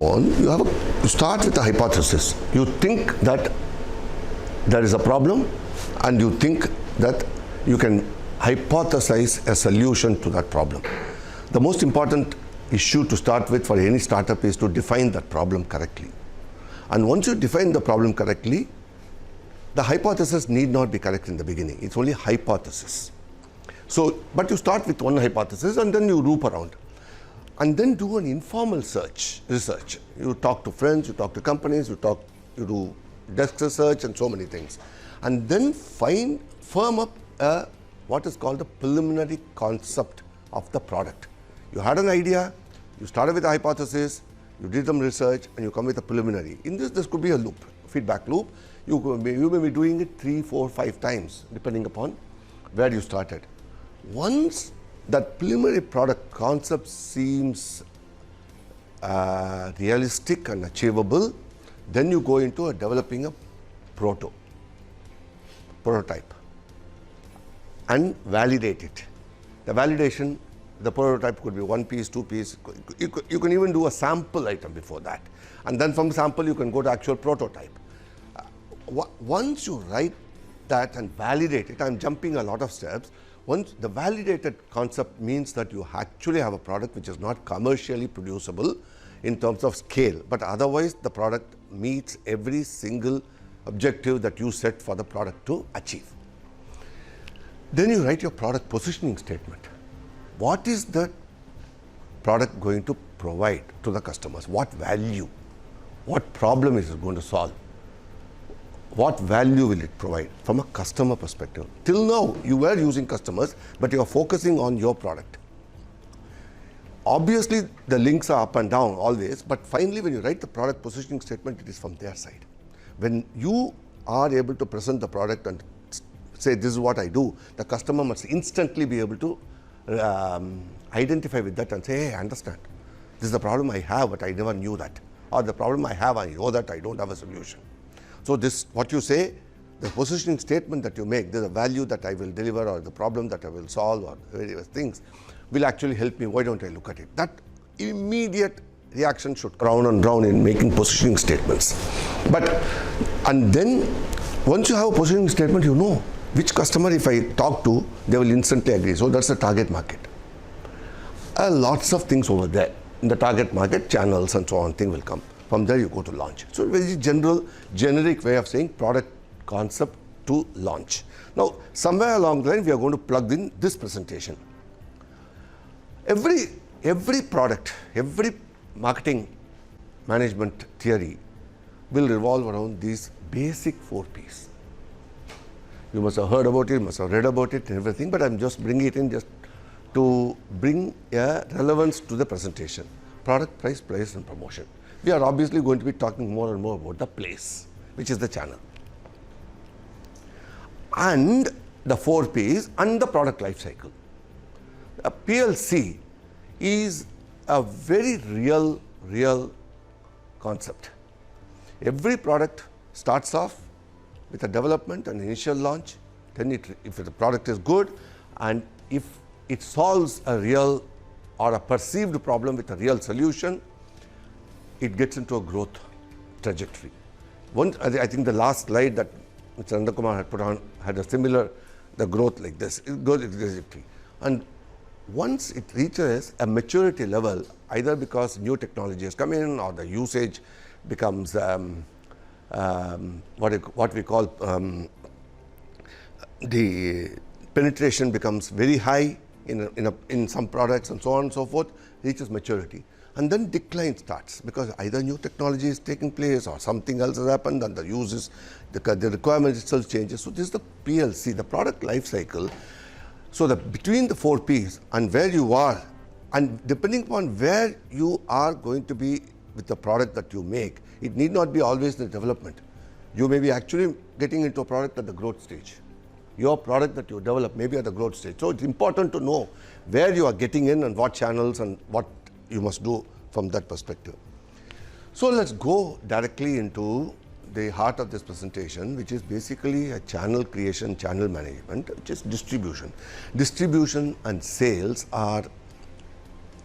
You start with a hypothesis. You think that there is a problem and you think that you can hypothesize a solution to that problem. The most important issue to start with for any startup is to define that problem correctly. And once you define the problem correctly, the hypothesis need not be correct in the beginning. It's only hypothesis. So, but you start with one hypothesis and then you loop around. And then do an informal research. You talk to friends, you talk to companies, you do desk research and so many things. And then firm up what is called the preliminary concept of the product. You had an idea, you started with a hypothesis, you did some research, and you come with a preliminary. In this could be a loop, feedback loop. You may be doing it 3, 4, 5 times, depending upon where you started. Once that preliminary product concept seems realistic and achievable, then you go into developing a prototype and validate it. The validation, the prototype could be 1 piece, 2 piece. You can even do a sample item before that. And then from sample, you can go to actual prototype. Once you write that and validate it, I'm jumping a lot of steps. Once the validated concept means that you actually have a product which is not commercially producible in terms of scale, but otherwise the product meets every single objective that you set for the product to achieve. Then you write your product positioning statement. What is the product going to provide to the customers? What value? What problem is it going to solve? What value will it provide from a customer perspective? Till now, you were using customers, but you are focusing on your product. Obviously, the links are up and down always, but finally, when you write the product positioning statement, it is from their side. When you are able to present the product and say, this is what I do, the customer must instantly be able to identify with that and say, hey, I understand. This is the problem I have, but I never knew that. Or the problem I have, I know that I don't have a solution. So this, what you say, the positioning statement that you make, there's a value that I will deliver or the problem that I will solve or various things will actually help me. Why don't I look at it? That immediate reaction should round and round in making positioning statements. And then once you have a positioning statement, you know which customer, if I talk to, they will instantly agree. So that's the target market. Lots of things over there. In the target market, channels and so on, thing will come. From there, you go to launch. So very generic way of saying product concept to launch. Now, somewhere along the line, we are going to plug in this presentation. Every product, every marketing management theory will revolve around these basic 4 Ps. You must have heard about it, you must have read about it and everything, but I'm just bringing it in just to bring a relevance to the presentation. Product, price, place, and promotion. We are obviously going to be talking more and more about the place, which is the channel. And the 4 Ps and the product life cycle. A PLC is a very real concept. Every product starts off with a development and initial launch. Then if the product is good and if it solves a real or a perceived problem with a real solution, it gets into a growth trajectory. I think the last slide that Mr. Nandakumar had put on had a similar, the growth like this, growth trajectory. And once it reaches a maturity level, either because new technology has come in or the usage becomes what we call the penetration becomes very high in some products and so on and so forth, reaches maturity. And then decline starts because either new technology is taking place or something else has happened and the uses, the requirement itself changes. So this is the PLC, the product life cycle. So between the 4 Ps and where you are, and depending upon where you are going to be with the product that you make, it need not be always the development. You may be actually getting into a product at the growth stage. Your product that you develop may be at the growth stage. So it's important to know where you are getting in and what channels and what you must do from that perspective. So let's go directly into the heart of this presentation, which is basically a channel creation, channel management, which is distribution. Distribution and sales are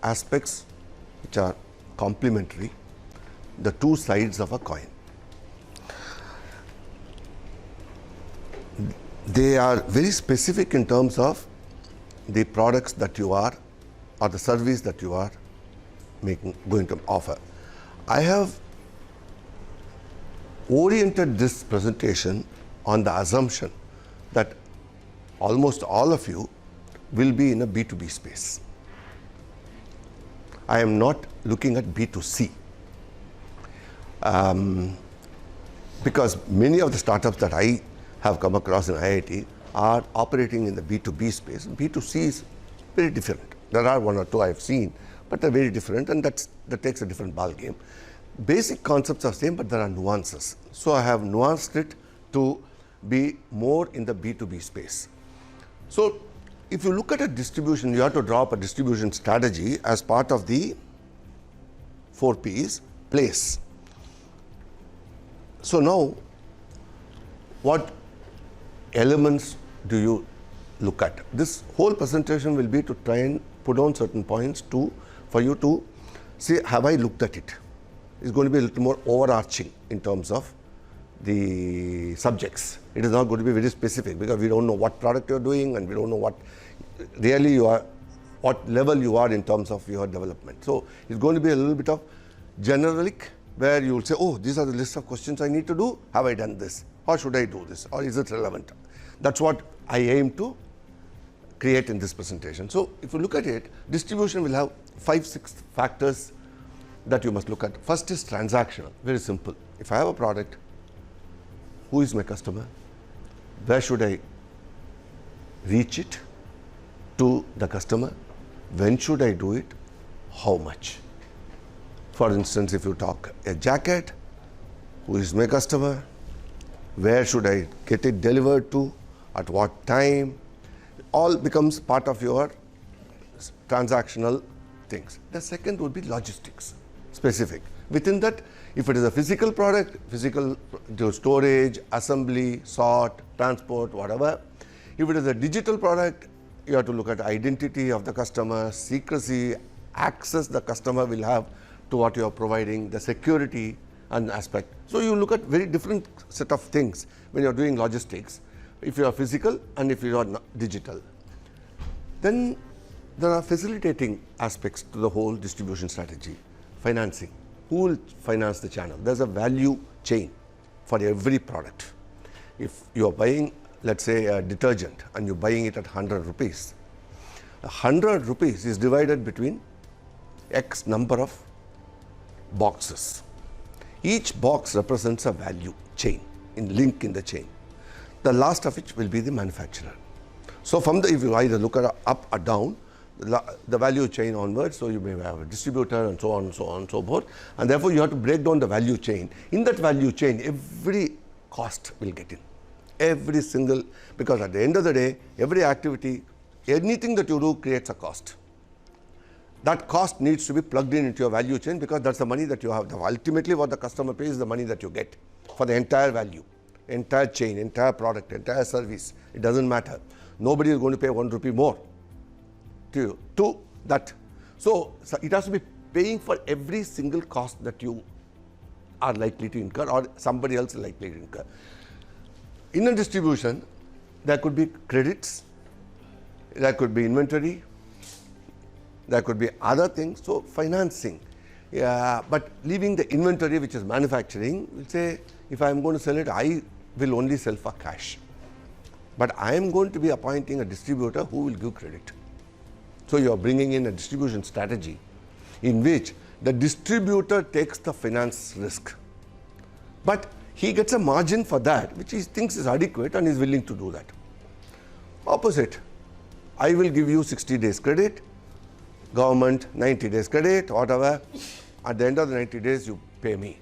aspects which are complementary the two sides of a coin. They are very specific in terms of the products that you are or the service that you are going to offer. I have oriented this presentation on the assumption that almost all of you will be in a B2B space. I am not looking at B2C. Because many of the startups that I have come across in IIT are operating in the B2B space. B2C is very different. There are one or two I have seen, but they're very different, and that takes a different ball game. Basic concepts are same, but there are nuances. So I have nuanced it to be more in the B2B space. So if you look at a distribution, you have to draw up a distribution strategy as part of the 4 Ps, place. So now, what elements do you look at? This whole presentation will be to try and put down certain points for you to see, have I looked at it? It's going to be a little more overarching in terms of the subjects. It is not going to be very specific because we don't know what product you're doing and we don't know what really you are, what level you are in terms of your development. So it's going to be a little bit of generic, where you will say, oh, these are the list of questions I need to do. Have I done this? Or should I do this? Or is it relevant? That's what I aim to create in this presentation. So if you look at it, distribution will have 5-6 factors that you must look at. First is transactional, very simple. If I have a product, who is my customer? Where should I reach it to the customer? When should I do it? How much? For instance, if you talk a jacket, who is my customer? Where should I get it delivered to? At what time? All becomes part of your transactional things. The second would be logistics, specific. Within that, if it is a physical product, physical storage, assembly, sort, transport, whatever. If it is a digital product, you have to look at identity of the customer, secrecy, access the customer will have to what you are providing, the security and aspect. So you look at very different set of things when you are doing logistics, if you are physical and if you are digital. Then there are facilitating aspects to the whole distribution strategy. Financing. Who will finance the channel? There's a value chain for every product. If you are buying, let's say, a detergent and you're buying it at 100 rupees, 100 rupees is divided between X number of boxes. Each box represents a value chain, link in the chain. The last of which will be the manufacturer. So from if you either look at up or down, the value chain onwards, so you may have a distributor and so on and so on and so forth, and therefore you have to break down the value chain. In that value chain, every cost will get in. Every single, because at the end of the day, every activity, anything that you do creates a cost. That cost needs to be plugged into your value chain because that's the money that you have. Ultimately, what the customer pays is the money that you get for the entire value, entire chain, entire product, entire service. It doesn't matter. Nobody is going to pay 1 rupee more to that. So it has to be paying for every single cost that you are likely to incur or somebody else is likely to incur. In a distribution, there could be credits, there could be inventory, there could be other things. So financing, but leaving the inventory, which is manufacturing, we'll say if I am going to sell it, I will only sell for cash. But I am going to be appointing a distributor who will give credit. So you are bringing in a distribution strategy in which the distributor takes the finance risk. But he gets a margin for that, which he thinks is adequate and is willing to do that. Opposite, I will give you 60 days credit, government 90 days credit, whatever. At the end of the 90 days, you pay me.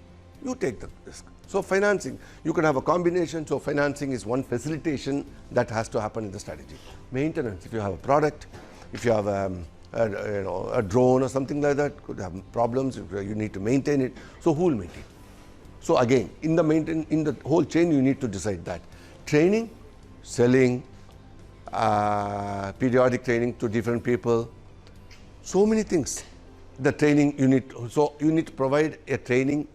You take the risk. So financing, you can have a combination. So financing is one facilitation that has to happen in the strategy. Maintenance, if you have a product, if you have a drone or something like that, could have problems, you need to maintain it. So who will maintain? So again, in the whole chain, you need to decide that. Training, selling, periodic training to different people, so many things. The training you need to provide a training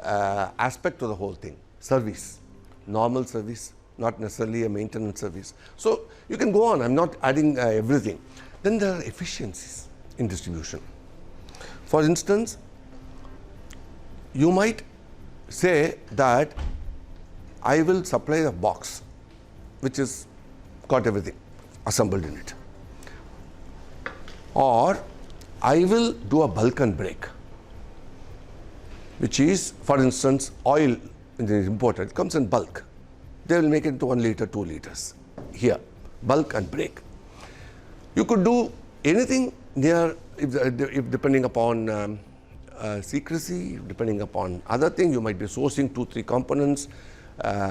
aspect to the whole thing. Service, normal service, not necessarily a maintenance service. So you can go on, I'm not adding everything. Then there are efficiencies in distribution. For instance, you might say that I will supply a box which is got everything assembled in it, or I will do a bulk and break, which is, for instance, oil is imported, comes in bulk. They will make it into 1 liter, 2 liters. Here, bulk and break. You could do anything near, if depending upon secrecy, depending upon other thing, you might be sourcing 2-3 components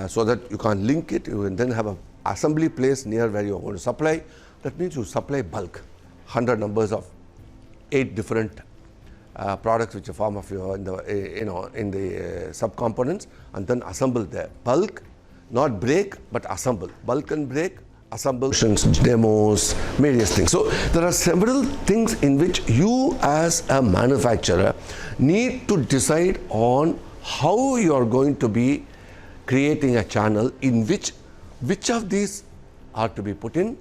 so that you can link it. You can then have an assembly place near where you are going to supply. That means you supply bulk, 100 numbers of 8 different products which are form of your in the subcomponents, and then assemble there. Bulk, not break, but assemble. Bulk and break, assemble, demos, various things. So there are several things in which you as a manufacturer need to decide on how you are going to be creating a channel in which of these are to be put in,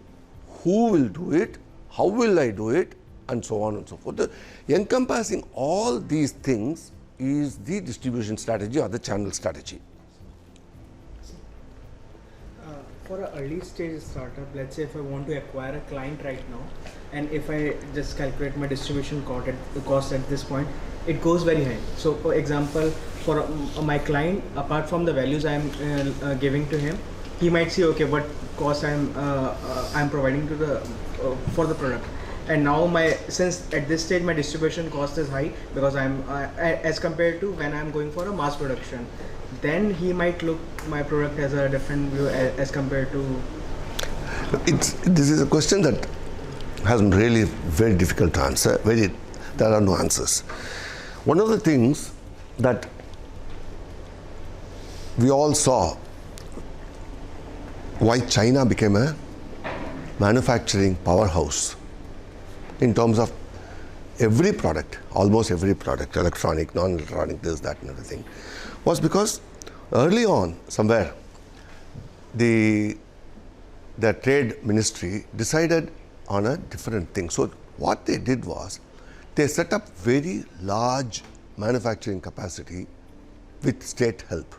who will do it, how will I do it, and so on and so forth. Encompassing all these things is the distribution strategy or the channel strategy. For an early stage startup, let's say if I want to acquire a client right now, and if I just calculate my distribution cost at this point, it goes very high. So for example, for my client, apart from the values I'm giving to him, he might see, okay, what cost I'm providing to the for the product. And now since at this stage my distribution cost is high because I'm as compared to when I'm going for a mass production, then he might look my product as a different view as compared to. This is a question that has really very difficult to answer. There are no answers. One of the things that we all saw why China became a manufacturing powerhouse in terms of every product, almost every product, electronic, non-electronic, this, that, and everything, was because early on, somewhere, the trade ministry decided on a different thing. So what they did was, they set up very large manufacturing capacity with state help,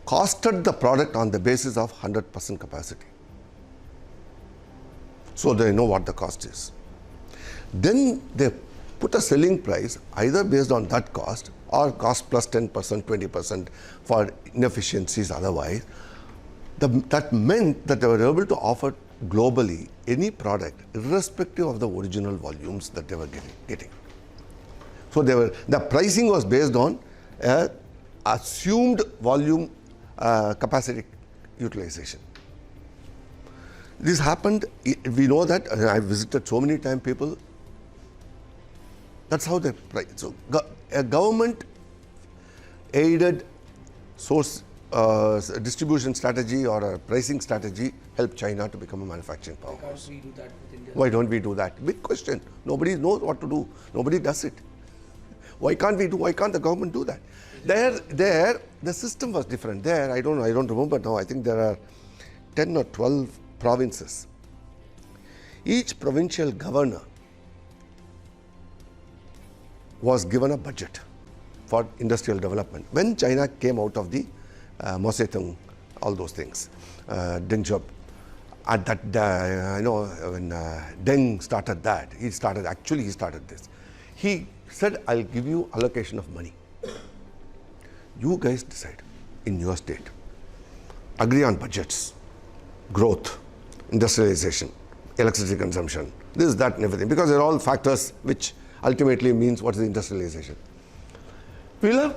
costed the product on the basis of 100% capacity. So they know what the cost is. Then they put a selling price either based on that cost or cost plus 10%, 20% for inefficiencies otherwise. That meant that they were able to offer globally any product irrespective of the original volumes that they were getting. So the pricing was based on assumed volume capacity utilization. This happened, we know that, I visited so many times people, that's how they price. So a government aided source distribution strategy or a pricing strategy helped China to become a manufacturing powerhouse. Why can't we do that with India? Why don't we do that? Big question. Nobody knows what to do. Nobody does it. Why can't the government do that? There, the system was different. There, I don't remember now, I think there are 10 or 12 provinces. Each provincial governor was given a budget for industrial development. When China came out of the Mao Zedong, all those things, Deng Xiaoping, at that, when Deng started that, he started this. He said, I'll give you allocation of money. You guys decide in your state. Agree on budgets, growth, industrialization, electricity consumption, this, that, and everything, because they're all factors which ultimately means what is the industrialization. We'll have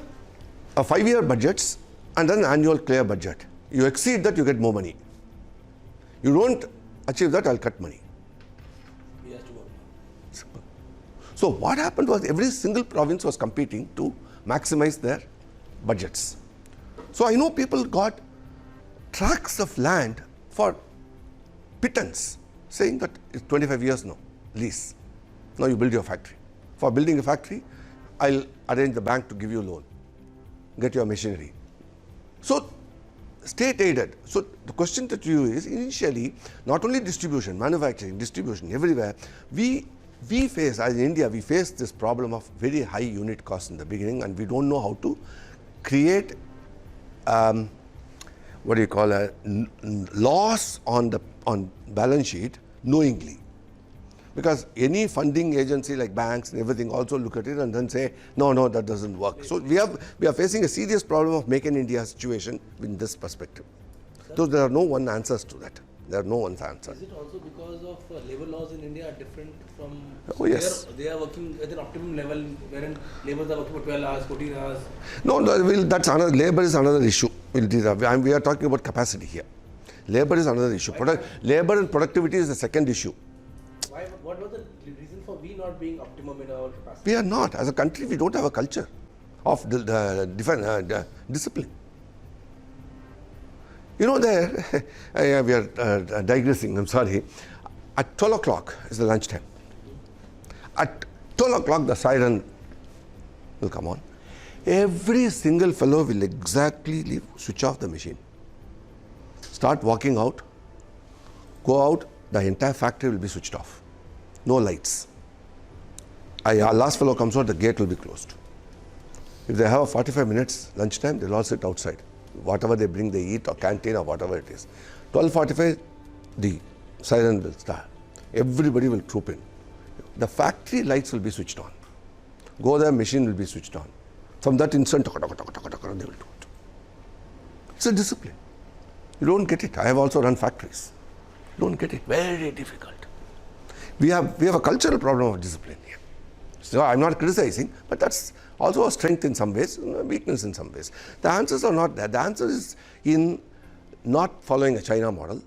a 5-year budgets and then annual clear budget. You exceed that, you get more money. You don't achieve that, I'll cut money. Simple. So what happened was every single province was competing to maximize their budgets. So I know people got tracts of land for pittance, saying that it's 25 years now, lease. Now you build your factory. For building a factory, I'll arrange the bank to give you a loan, get your machinery. So, state aided. So, the question to you is, initially, not only distribution, manufacturing, distribution, everywhere, we face, as in India, we face this problem of very high unit cost in the beginning, and we don't know how to create what do you call a loss on balance sheet knowingly. Because any funding agency like banks and everything also look at it and then say, no, that doesn't work. So we are facing a serious problem of Make in India situation in this perspective. So there are no one answers to that. There are no one answer. Is it also because of labor laws in India are different from? Oh yes. They are working at an optimum level, wherein laborers are working for 12 hours, 14 hours. No, that's another. Labor is another issue. We are talking about capacity here. Labor is another issue. Labor and productivity is the second issue. Why? What was the reason for we not being optimum in our capacity? We are not. As a country, we don't have a culture of discipline. You know, we are digressing, I'm sorry. At 12 o'clock is the lunch time. At 12 o'clock, the siren will come on. Every single fellow will exactly switch off the machine. Start walking out, go out, the entire factory will be switched off. No lights. Our last fellow comes out, the gate will be closed. If they have a 45 minutes lunchtime, they'll all sit outside. Whatever they bring, they eat, or canteen, or whatever it is. 12:45, the siren will start. Everybody will troop in. The factory lights will be switched on. Go there, machine will be switched on. From that instant, they will do it. It's a discipline. You don't get it. I have also run factories. You don't get it. Very difficult. We have a cultural problem of discipline here. So I'm not criticizing, but that's also a strength in some ways, and a weakness in some ways. The answers are not there. The answer is in not following a China model,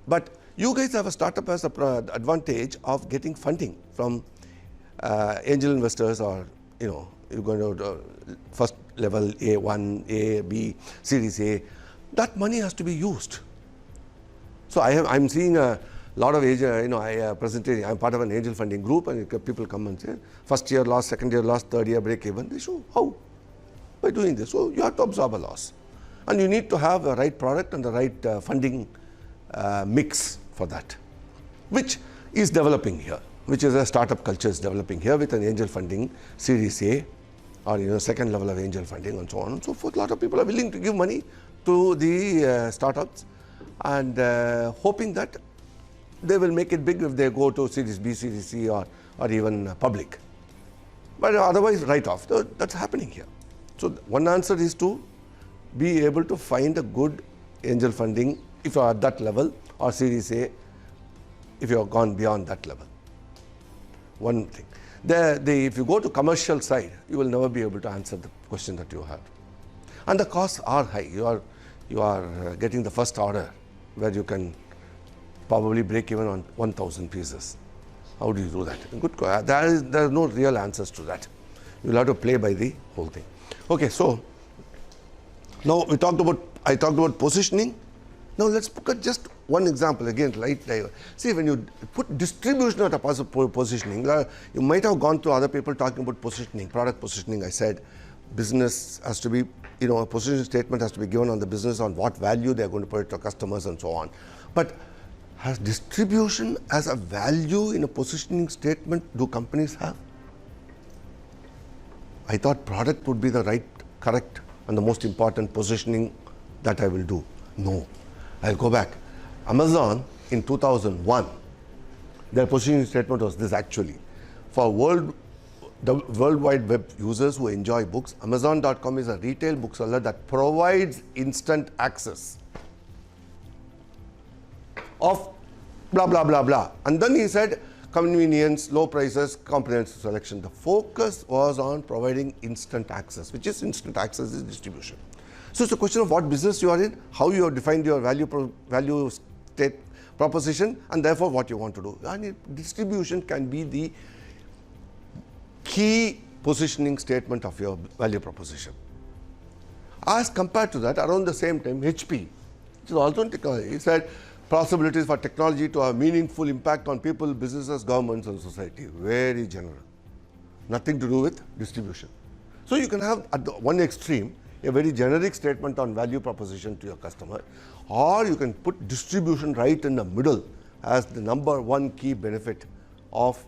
but you guys have a startup as an advantage of getting funding from angel investors, or you're going to first level A1, A, B, Series A. That money has to be used. So I'm seeing a lot of I'm part of an angel funding group, and people come and say, first year loss, second year loss, third year break even. They show how? By doing this. So you have to absorb a loss. And you need to have the right product and the right funding mix for that, which is developing here, which is a startup culture is developing here with an angel funding, Series A, or second level of angel funding, and so on and so forth. A lot of people are willing to give money to the startups, and hoping that they will make it big if they go to Series B, Series C, or even public. But otherwise, write off. That's happening here. So one answer is to be able to find a good angel funding if you are at that level, or Series A if you have gone beyond that level. One thing. If you go to commercial side, you will never be able to answer the question that you have. And the costs are high. You are getting the first order where you can probably break even on 1,000 pieces. How do you do that? Good. There are no real answers to that. You will have to play by the whole thing. Okay, so now I talked about positioning. Now let's look at just one example again. Right? See, when you put distribution at a positioning, you might have gone to other people talking about positioning, product positioning. I said business has to be, a positioning statement has to be given on the business, on what value they are going to put to customers and so on. But has distribution as a value in a positioning statement, do companies have? I thought product would be the right, correct, and the most important positioning that I will do. No. I'll go back. Amazon in 2001, their positioning statement was this actually. For the World Wide Web users who enjoy books, Amazon.com is a retail bookseller that provides instant access of blah, blah, blah, blah. And then he said convenience, low prices, comprehensive selection. The focus was on providing instant access, which is instant access is distribution. So it's a question of what business you are in, how you have defined your value state proposition, and therefore what you want to do. And distribution can be the key positioning statement of your value proposition. As compared to that, around the same time, HP, which is also in technology, said possibilities for technology to have meaningful impact on people, businesses, governments, and society. Very general. nothing to do with distribution. So you can have at the one extreme a very generic statement on value proposition to your customer, or you can put distribution right in the middle as the number one key benefit of.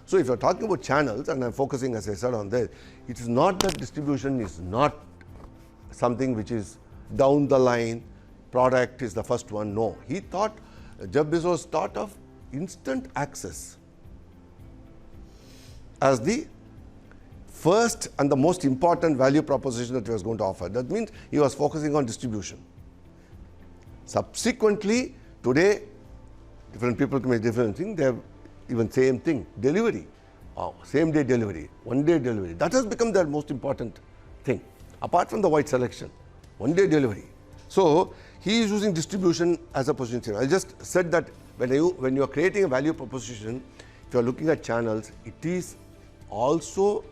So if you're talking about channels, and I'm focusing, as I said, on this, it is not that distribution is not something which is down the line, product is the first one. No, he thought, Jeff Bezos thought of instant access as the first and the most important value proposition that he was going to offer. That means he was focusing on distribution. Subsequently, today, different people can make different things. They have even same thing, delivery, same day delivery, one day delivery. That has become their most important thing, apart from the white selection, one day delivery. So he is using distribution as a position. I just said that when you are creating a value proposition, if you are looking at channels, it is also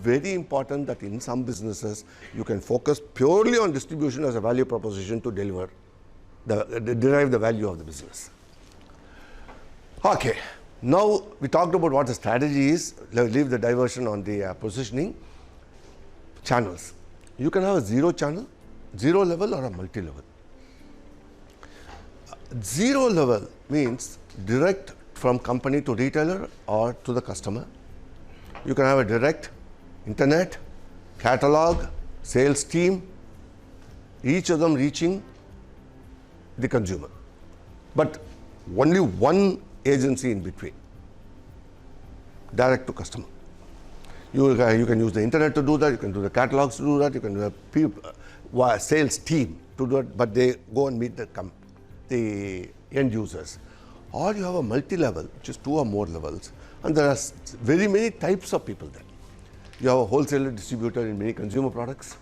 very important that in some businesses you can focus purely on distribution as a value proposition to derive the value of the business. Okay, now we talked about what the strategy is. Let's leave the diversion on the positioning. Channels. You can have a zero channel, zero level, or a multi-level. Zero level means direct from company to retailer or to the customer. You can have a direct internet, catalog, sales team, each of them reaching the consumer, but only one agency in between, direct to customer. You can use the internet to do that, you can do the catalogs to do that, you can do a sales team to do it, but they go and meet the end users. Or you have a multi-level, which is 2 or more levels, and there are very many types of people there. You have a wholesaler distributor in many consumer products.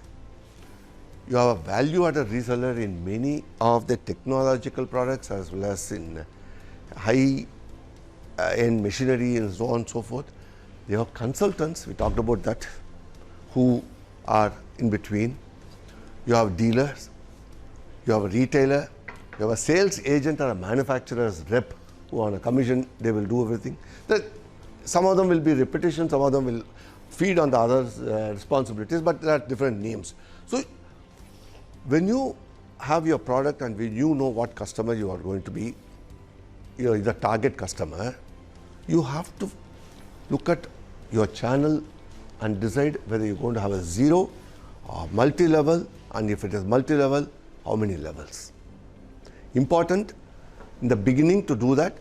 You have a value-added reseller in many of the technological products, as well as in high-end machinery and so on and so forth. You have consultants, we talked about that, who are in between. You have dealers, you have a retailer, you have a sales agent or a manufacturer's rep who on a commission, they will do everything. Some of them will be repetition, some of them will feed on the others' responsibilities, but there are different names. So when you have your product and when you know what customer you are going to be, the target customer, you have to look at your channel and decide whether you're going to have a zero or multi-level, and if it is multi-level, how many levels. Important in the beginning to do that.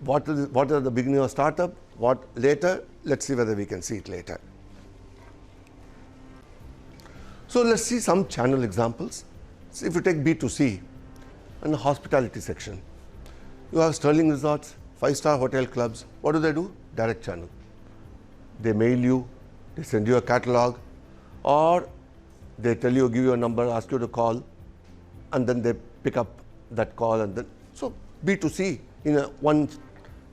What are the beginning of startup? What later? Let's see whether we can see it later. So let's see some channel examples. So if you take B2C and the hospitality section, you have Sterling Resorts, 5-star hotel clubs. What do? Direct channel. They mail you, they send you a catalog, or they tell you, give you a number, ask you to call, and then they pick up that call, and then so B2C in one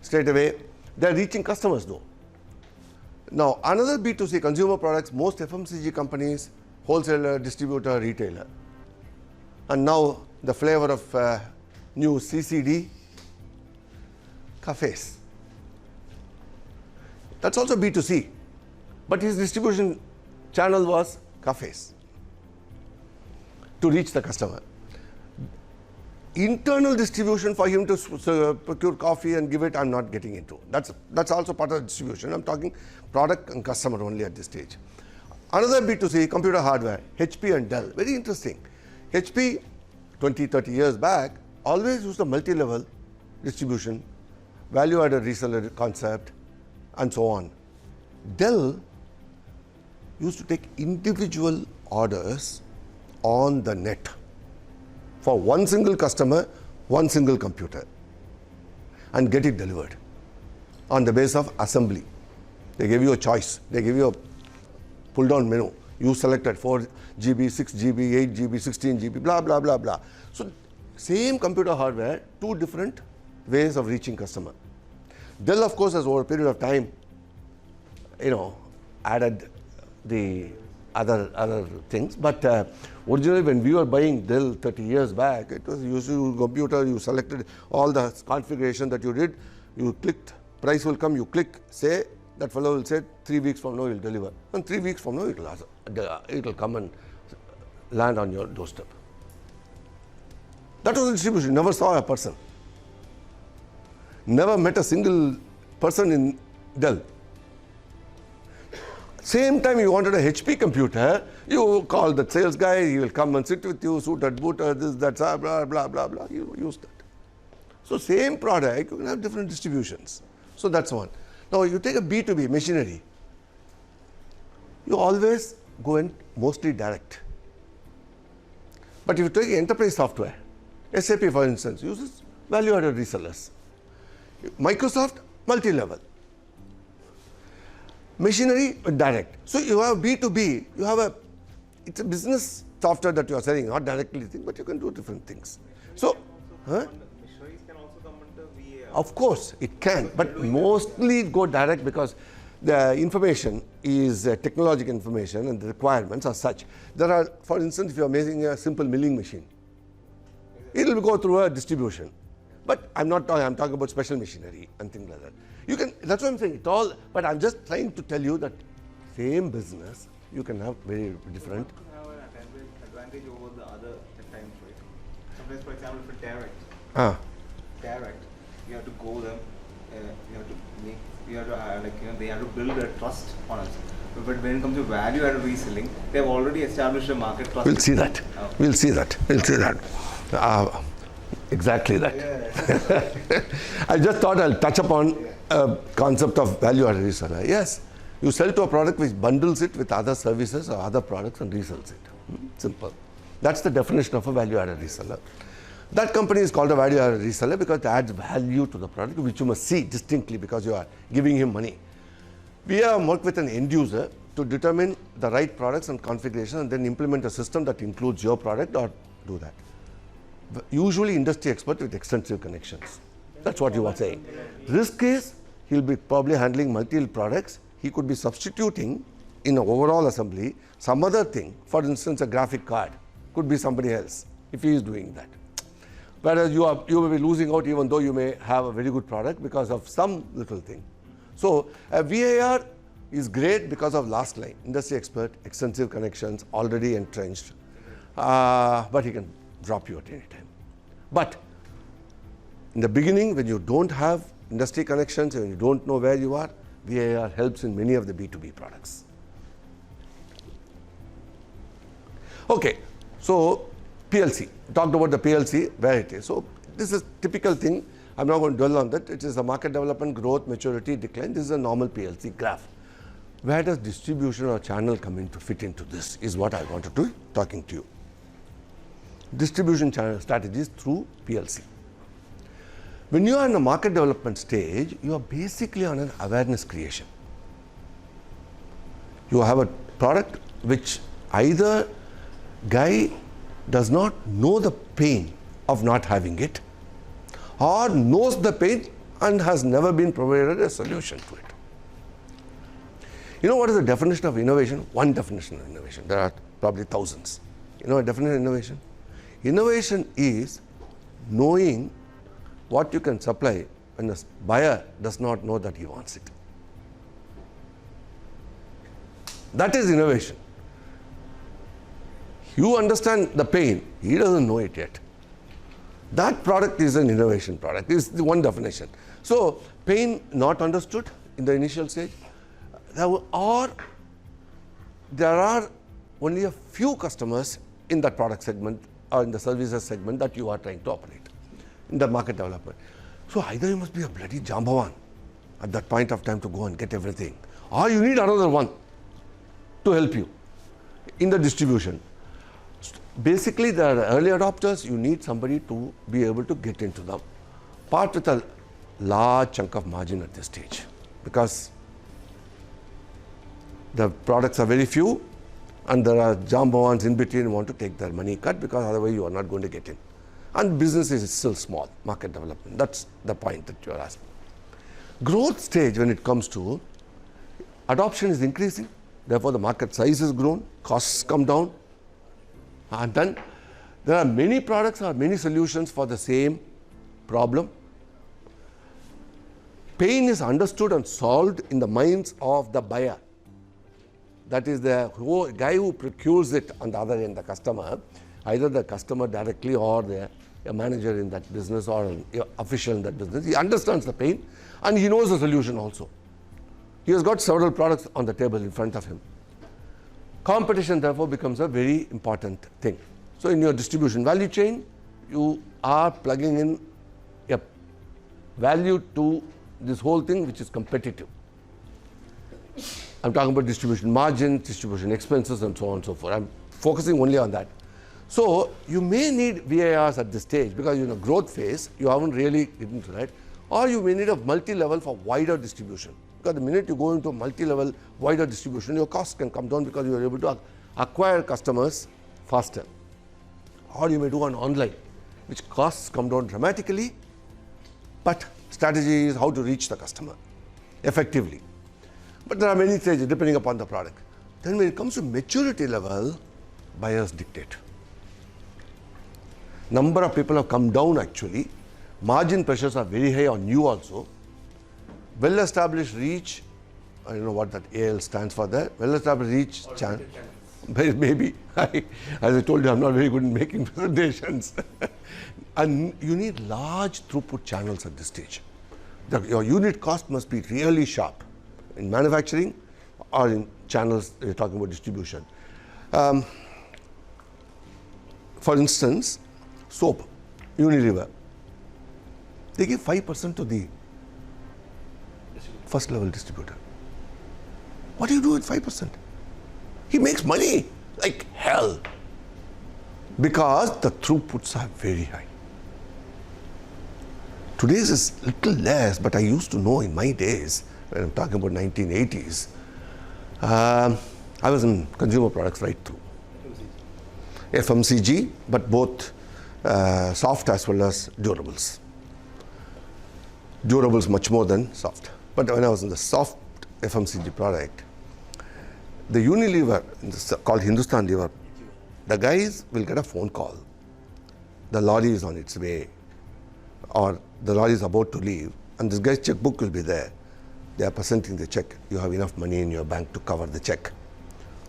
straight away. They're reaching customers though. Now another B2C, consumer products, most FMCG companies, wholesaler, distributor, retailer. And now the flavor of new CCD, cafes. That's also B2C, but his distribution channel was cafes to reach the customer. Internal distribution for him to procure coffee and give it, I'm not getting into. That's also part of distribution. I'm talking product and customer only at this stage. Another B2C, computer hardware, HP and Dell. Very interesting. HP, 20, 30 years back, always used a multi-level distribution, value-added reseller concept, and so on. Dell used to take individual orders on the net for one single customer, one single computer, and get it delivered on the basis of assembly. They give you a choice. They give you a pull-down menu. You selected 4 GB, 6 GB, 8 GB, 16 GB, blah, blah, blah, blah. So same computer hardware, 2 different ways of reaching customer. Dell, of course, has over a period of time, added the other things. But originally, when we were buying Dell 30 years back, it was usually computer, you selected all the configuration that you did, you clicked, price will come, you click, say, that fellow will say 3 weeks from now he'll deliver. And 3 weeks from now it will come and land on your doorstep. That was the distribution. Never saw a person. Never met a single person in Dell. Same time you wanted a HP computer, you call the sales guy, he will come and sit with you, suited, booted, this, that, blah, blah, blah, blah. You use that. So same product, you can have different distributions. So that's one. Now you take a B2B, machinery. You always go in mostly direct. But if you take enterprise software, SAP for instance, uses value-added resellers. Microsoft, multi-level. Machinery, direct. So you have B2B, you have it's a business software that you are selling, not directly, but you can do different things. So, Machineries can also come under VAR. of course, it can, but mostly go direct because the information is technological information and the requirements are such. There are, for instance, if you are making a simple milling machine, it will go through a distribution. But I'm talking about special machinery and things like that. You can, that's what I'm saying, it all, but I'm just trying to tell you that same business, you can have very different. One can have an advantage over the other at times, right? Sometimes, for example, for direct, you have to go them, they have to build a trust on us. But when it comes to value-added reselling, they have already established a market trust. We'll see that. Oh. We'll see that. Exactly that. Yeah. I just thought I'll touch upon a concept of value-added reseller. Yes, you sell to a product which bundles it with other services or other products and resells it. Simple. That's the definition of a value-added reseller. That company is called a value-added reseller because it adds value to the product, which you must see distinctly because you are giving him money. We have worked with an end user to determine the right products and configuration and then implement a system that includes your product or do that. Usually industry expert with extensive connections. That's what you are saying. Risk is he'll be probably handling multiple products. He could be substituting in an overall assembly some other thing. For instance, a graphic card could be somebody else if he is doing that. Whereas you will be losing out even though you may have a very good product because of some little thing. So a VAR is great because of last line, industry expert, extensive connections, already entrenched, but he can drop you at any time. But in the beginning, when you don't have industry connections and you don't know where you are, VAR helps in many of the B2B products. Okay, so PLC. Talked about the PLC, where it is. So this is a typical thing. I'm not going to dwell on that. It is a market development, growth, maturity, decline. This is a normal PLC graph. Where does distribution or channel come in to fit into this is what I wanted to be talking to you. Distribution channel strategies through PLC. When you are in a market development stage, you are basically on an awareness creation. You have a product which either guy does not know the pain of not having it or knows the pain and has never been provided a solution to it. You know what is the definition of innovation? One definition of innovation. There are probably thousands. You know a definition of innovation? Innovation is knowing what you can supply when a buyer does not know that he wants it. That is innovation. You understand the pain, he doesn't know it yet. That product is an innovation product, is the one definition. So, pain not understood in the initial stage, there are only a few customers in that product segment or in the services segment that you are trying to operate in the market development. So either you must be a bloody Jambavan at that point of time to go and get everything, or you need another one to help you in the distribution. Basically, the early adopters, you need somebody to be able to get into them. Part with a large chunk of margin at this stage because the products are very few and there are Jambavans in between who want to take their money cut because otherwise you are not going to get in. And business is still small, market development. That's the point that you are asking. Growth stage, when it comes to adoption is increasing, therefore the market size has grown, costs come down, and then there are many products or many solutions for the same problem. pain is understood and solved in the minds of the buyer. That is the guy who procures it on the other end, the customer, either the customer directly or a manager in that business or an official in that business. He understands the pain and he knows the solution also. He has got several products on the table in front of him. Competition, therefore, becomes a very important thing. So in your distribution value chain, you are plugging in a value to this whole thing which is competitive. I'm talking about distribution margins, distribution expenses, and so on and so forth. I'm focusing only on that. So you may need VARs at this stage because you're in a growth phase, you haven't really gotten into that. Or you may need a multi-level for wider distribution. Because the minute you go into a multi-level wider distribution, your costs can come down because you are able to acquire customers faster. Or you may do an online, which costs come down dramatically, but strategy is how to reach the customer effectively. But there are many stages depending upon the product. Then when it comes to maturity level, buyers dictate. Number of people have come down actually. Margin pressures are very high on you also. Well-established reach, I don't know what that AL stands for there, well-established reach channel. Maybe, as I told you, I'm not very good in making presentations. And you need large throughput channels at this stage. Your unit cost must be really sharp in manufacturing or in channels you're talking about distribution. For instance, soap, Unilever, they give 5% to the first level distributor. What do you do with 5%? He makes money like hell because the throughputs are very high. Today's is little less, but I used to know in my days, when I'm talking about 1980s, I was in consumer products right through. FMCG, but both soft as well as durables. Durables much more than soft. But when I was in the soft FMCG product, the Unilever, called Hindustan Lever, the guys will get a phone call. The lorry is on its way, or the lorry is about to leave, and this guy's checkbook will be there. They are presenting the check. You have enough money in your bank to cover the check.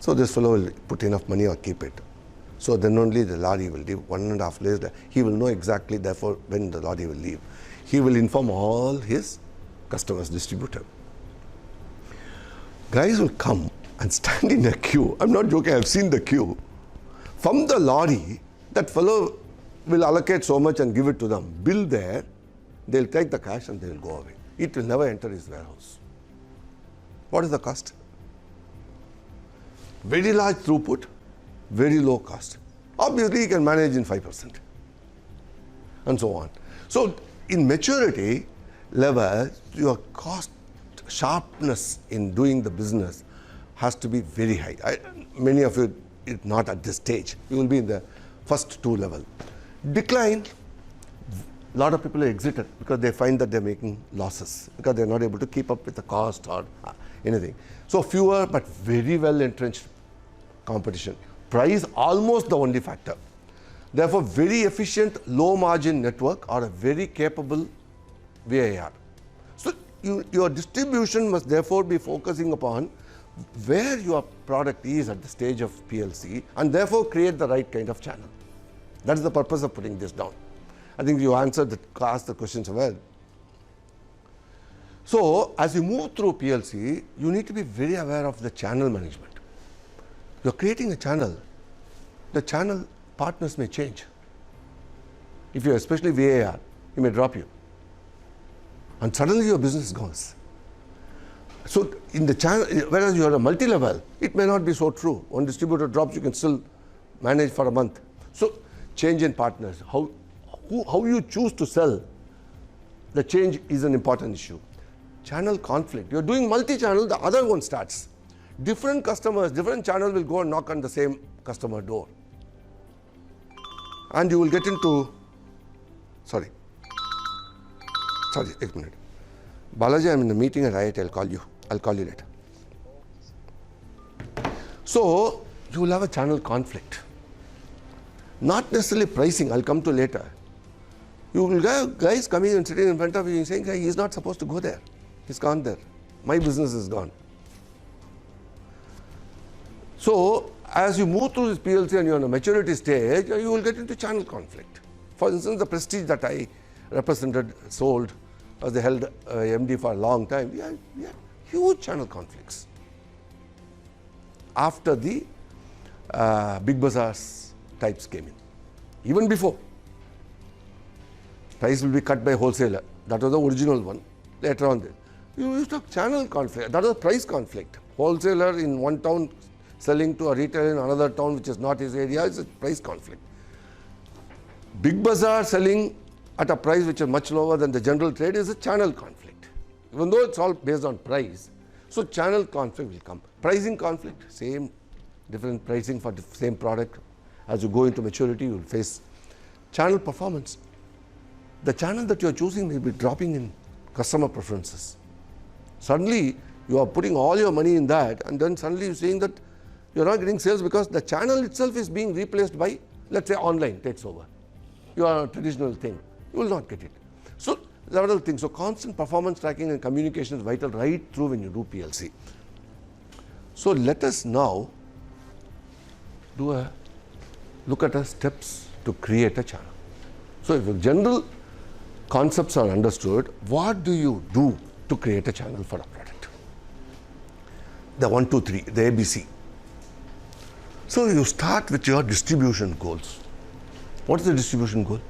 So this fellow will put enough money or keep it. So then only the lorry will leave. 1.5 days later, he will know exactly, therefore, when the lorry will leave. He will inform all his customers, distributor. Guys will come and stand in a queue. I'm not joking, I've seen the queue. From the lorry, that fellow will allocate so much and give it to them. Bill there, they'll take the cash and they'll go away. It will never enter his warehouse. What is the cost? Very large throughput, very low cost. Obviously, you can manage in 5%. And so on. So, in maturity level, your cost sharpness in doing the business has to be very high. Many of you, not at this stage. You will be in the first two level. Decline, a lot of people are exited because they find that they're making losses because they're not able to keep up with the cost or anything. So fewer but very well entrenched competition. Price almost the only factor. Therefore, very efficient low margin network or a very capable VAR. So your distribution must therefore be focusing upon where your product is at the stage of PLC and therefore create the right kind of channel. That is the purpose of putting this down. I think you asked the questions well. So as you move through PLC, you need to be very aware of the channel management. You're creating a channel. The channel partners may change. If you're especially VAR, he may drop you. And suddenly your business goes. So in the channel, whereas you are a multi-level, it may not be so true. One distributor drops, you can still manage for a month. So change in partners, how you choose to sell, the change is an important issue. Channel conflict, you're doing multi-channel, the other one starts. Different customers, different channels will go and knock on the same customer door. And you will get into, sorry, a minute. Balaji, I'm in the meeting at IIT, I'll call you later. So, you will have a channel conflict. Not necessarily pricing, I'll come to later. You will have guys coming and sitting in front of you and saying, hey, he's not supposed to go there. It's gone there. My business is gone. So, as you move through this PLC and you're on a maturity stage, you will get into channel conflict. For instance, the Prestige that I represented, sold, as they held MD for a long time, we had huge channel conflicts. After the Big Bazaars types came in. Even before. Price will be cut by wholesaler. That was the original one. Later on, you used to have channel conflict. That was a price conflict. Wholesaler in one town selling to a retailer in another town which is not his area is a price conflict. Big Bazaar selling at a price which is much lower than the general trade is a channel conflict. Even though it's all based on price, so channel conflict will come. Pricing conflict, same, different pricing for the same product. As you go into maturity, you will face channel performance. The channel that you are choosing may be dropping in customer preferences. Suddenly, you are putting all your money in that, and then suddenly you're saying that you're not getting sales because the channel itself is being replaced by, let's say, online takes over. You are a traditional thing. You will not get it. So, several things. So, constant performance tracking and communication is vital right through when you do PLC. So, let us now look at the steps to create a channel. So, if the general concepts are understood, what do you do to create a channel for a product? The 1, 2, 3, the ABC. So, you start with your distribution goals. What is the distribution goal?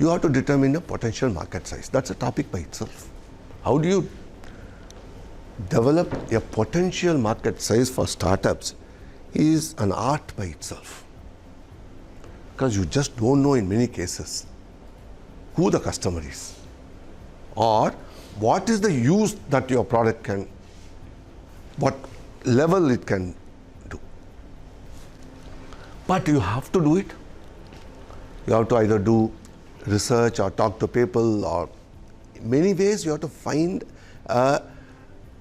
You have to determine a potential market size. That's a topic by itself. How do you develop a potential market size for startups is an art by itself. Because you just don't know in many cases who the customer is or what is the use that your product can, what level it can do. But you have to do it. You have to either do research or talk to people, or in many ways you have to find,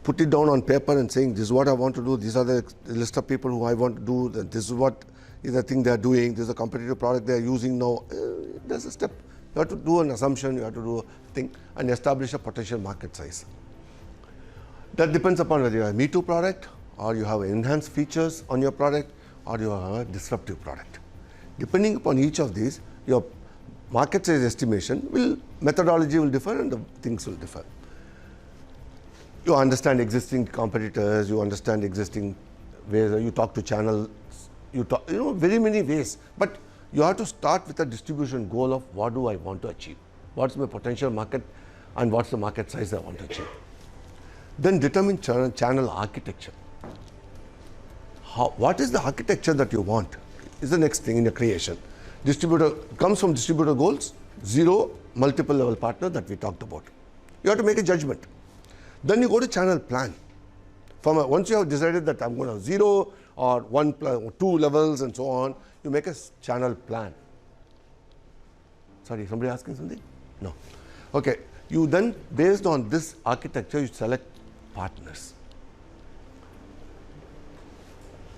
put it down on paper and saying, this is what I want to do, these are the list of people who I want to do, this is what is the thing they are doing, this is a competitive product they are using now. There's a step. You have to do an assumption, you have to do a thing and establish a potential market size. That depends upon whether you have a Me Too product, or you have enhanced features on your product, or you have a disruptive product. Depending upon each of these, your market size estimation methodology will differ and the things will differ. You understand existing competitors, you understand existing ways, you talk to channels, very many ways. But you have to start with a distribution goal of what do I want to achieve? What's my potential market and what's the market size I want to achieve? Then determine channel architecture. What is the architecture that you want is the next thing in your creation. Distributor comes from distributor goals, 0 multiple level partner that we talked about. You have to make a judgment. Then you go to channel plan. Once you have decided that I'm going to have 0 or 1 or 2 levels and so on, you make a channel plan. Sorry, somebody asking something? No. Okay. You then, based on this architecture, you select partners.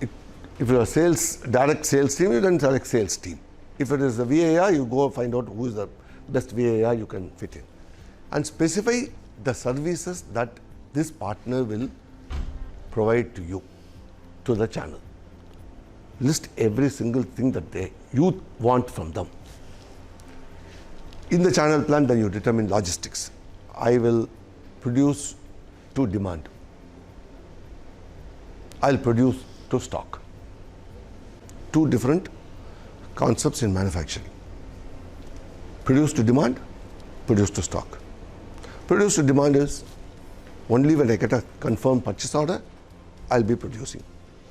If you're a direct sales team, you then select sales team. If it is a VAR, you go find out who is the best VAR you can fit in. And specify the services that this partner will provide to you, to the channel. List every single thing that you want from them. In the channel plan, then you determine logistics. I will produce to demand. I'll produce to stock. 2 different concepts in manufacturing. Produce to demand, produce to stock. Produce to demand is only when I get a confirmed purchase order, I'll be producing.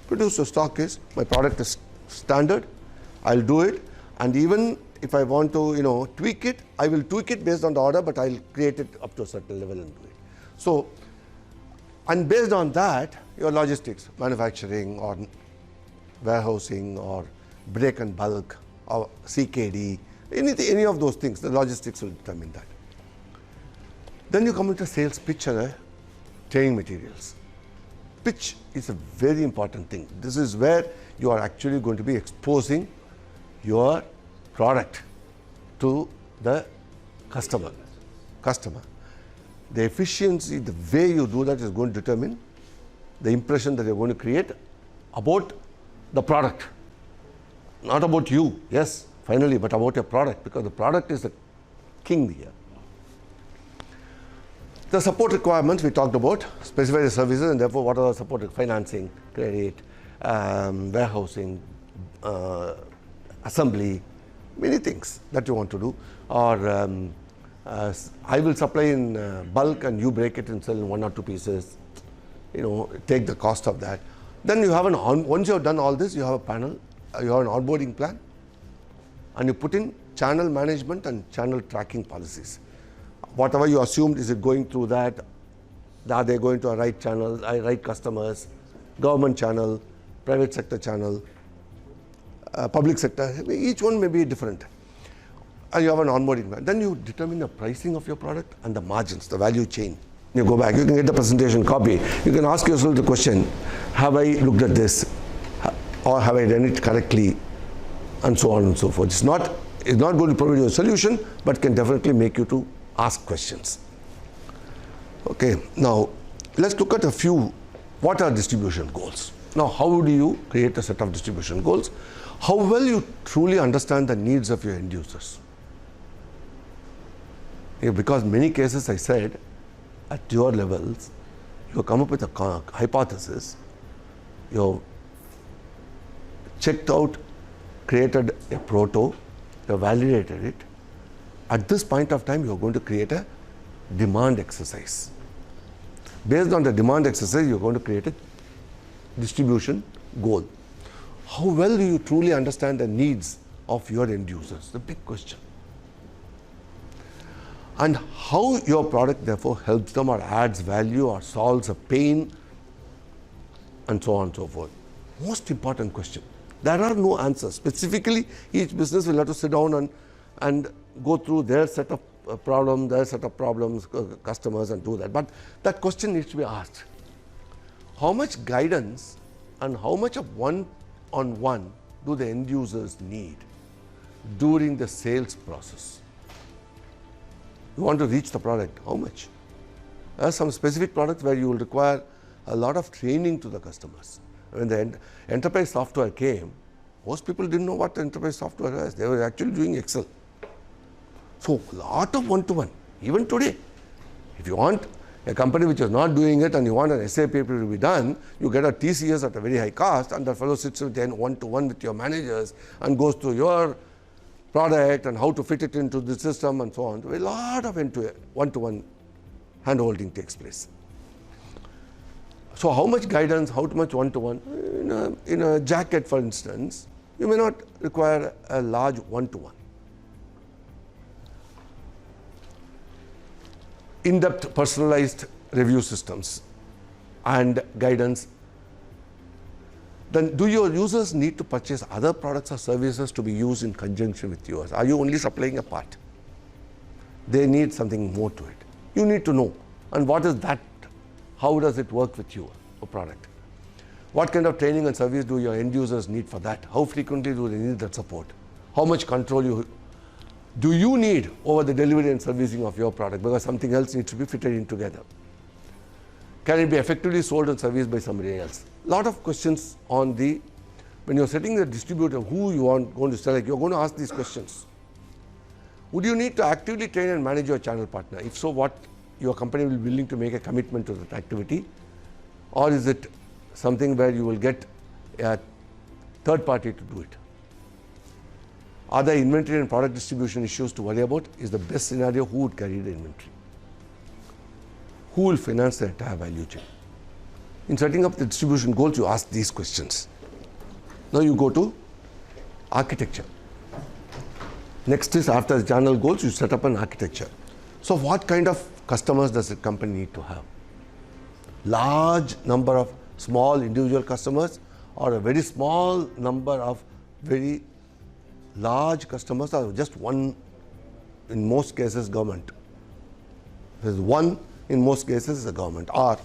Produce to stock is my product is standard, I'll do it, and even if I want to tweak it, I will tweak it based on the order, but I'll create it up to a certain level and do it. So, and based on that, your logistics, manufacturing or warehousing or break and bulk or CKD, any of those things, the logistics will determine that. Then you come into sales pitch and training materials. Pitch is a very important thing. This is where you are actually going to be exposing your product to the customer. the efficiency, the way you do that is going to determine the impression that you're going to create about the product. Not about you, yes, finally, but about your product, because the product is the king here. The support requirements we talked about, specify the services, and therefore what are the support? Financing, credit, warehousing, assembly, many things that you want to do. Or I will supply in bulk and you break it and sell in 1 or 2 pieces. Take the cost of that. Then you have once you have done all this, you have a panel, you have an onboarding plan, and you put in channel management and channel tracking policies. Whatever you assumed, is it going through that? Are they going to a right channel, right customers, government channel, private sector channel, public sector? Each one may be different. And you have an onboarding plan. Then you determine the pricing of your product and the margins, the value chain. You go back, you can get the presentation copy. You can ask yourself the question, have I looked at this? Or have I done it correctly? And so on and so forth. It's not going to provide you a solution, but can definitely make you to ask questions. Okay, now let's look at a few. What are distribution goals? Now, how do you create a set of distribution goals? How well you truly understand the needs of your end users? Because many cases I said, at your levels, you come up with a hypothesis, you checked out, created a proto, you validated it. At this point of time, you are going to create a demand exercise. Based on the demand exercise, you are going to create a distribution goal. How well do you truly understand the needs of your end users? The big question. And how your product therefore helps them or adds value or solves a pain, and so on and so forth. Most important question. There are no answers. Specifically, each business will have to sit down and go through their set of problems, customers, and do that. But that question needs to be asked. How much guidance and how much of one-on-one do the end users need during the sales process? You want to reach the product, how much? There are some specific products where you will require a lot of training to the customers. When the enterprise software came, most people didn't know what enterprise software was. They were actually doing Excel. So, a lot of one-to-one. Even today, if you want a company which is not doing it and you want an SAP to be done, you get a TCS at a very high cost, and the fellow sits with one-to-one with your managers and goes through your product and how to fit it into the system and so on. A lot of one-to-one hand-holding takes place. So how much guidance, how much one-to-one? In a jacket, for instance, you may not require a large one-to-one. In-depth personalized review systems and guidance. Then do your users need to purchase other products or services to be used in conjunction with yours? Are you only supplying a part? They need something more to it. You need to know. And what is that? How does it work with your product? What kind of training and service do your end users need for that? How frequently do they need that support? How much control do you need over the delivery and servicing of your product? Because something else needs to be fitted in together. Can it be effectively sold and serviced by somebody else? Lot of questions on when you're setting the distributor, who you are going to select, you're going to ask these questions. Would you need to actively train and manage your channel partner? If so, what your company will be willing to make a commitment to that activity? Or is it something where you will get a third party to do it? Are there inventory and product distribution issues to worry about? Is the best scenario who would carry the inventory? Who will finance the entire value chain? In setting up the distribution goals, you ask these questions. Now you go to architecture. Next is, after the channel goals, you set up an architecture. So what kind of customers does a company need to have? Large number of small individual customers, or a very small number of very large customers, or just one, in most cases, government. There's one, in most cases, is the government, or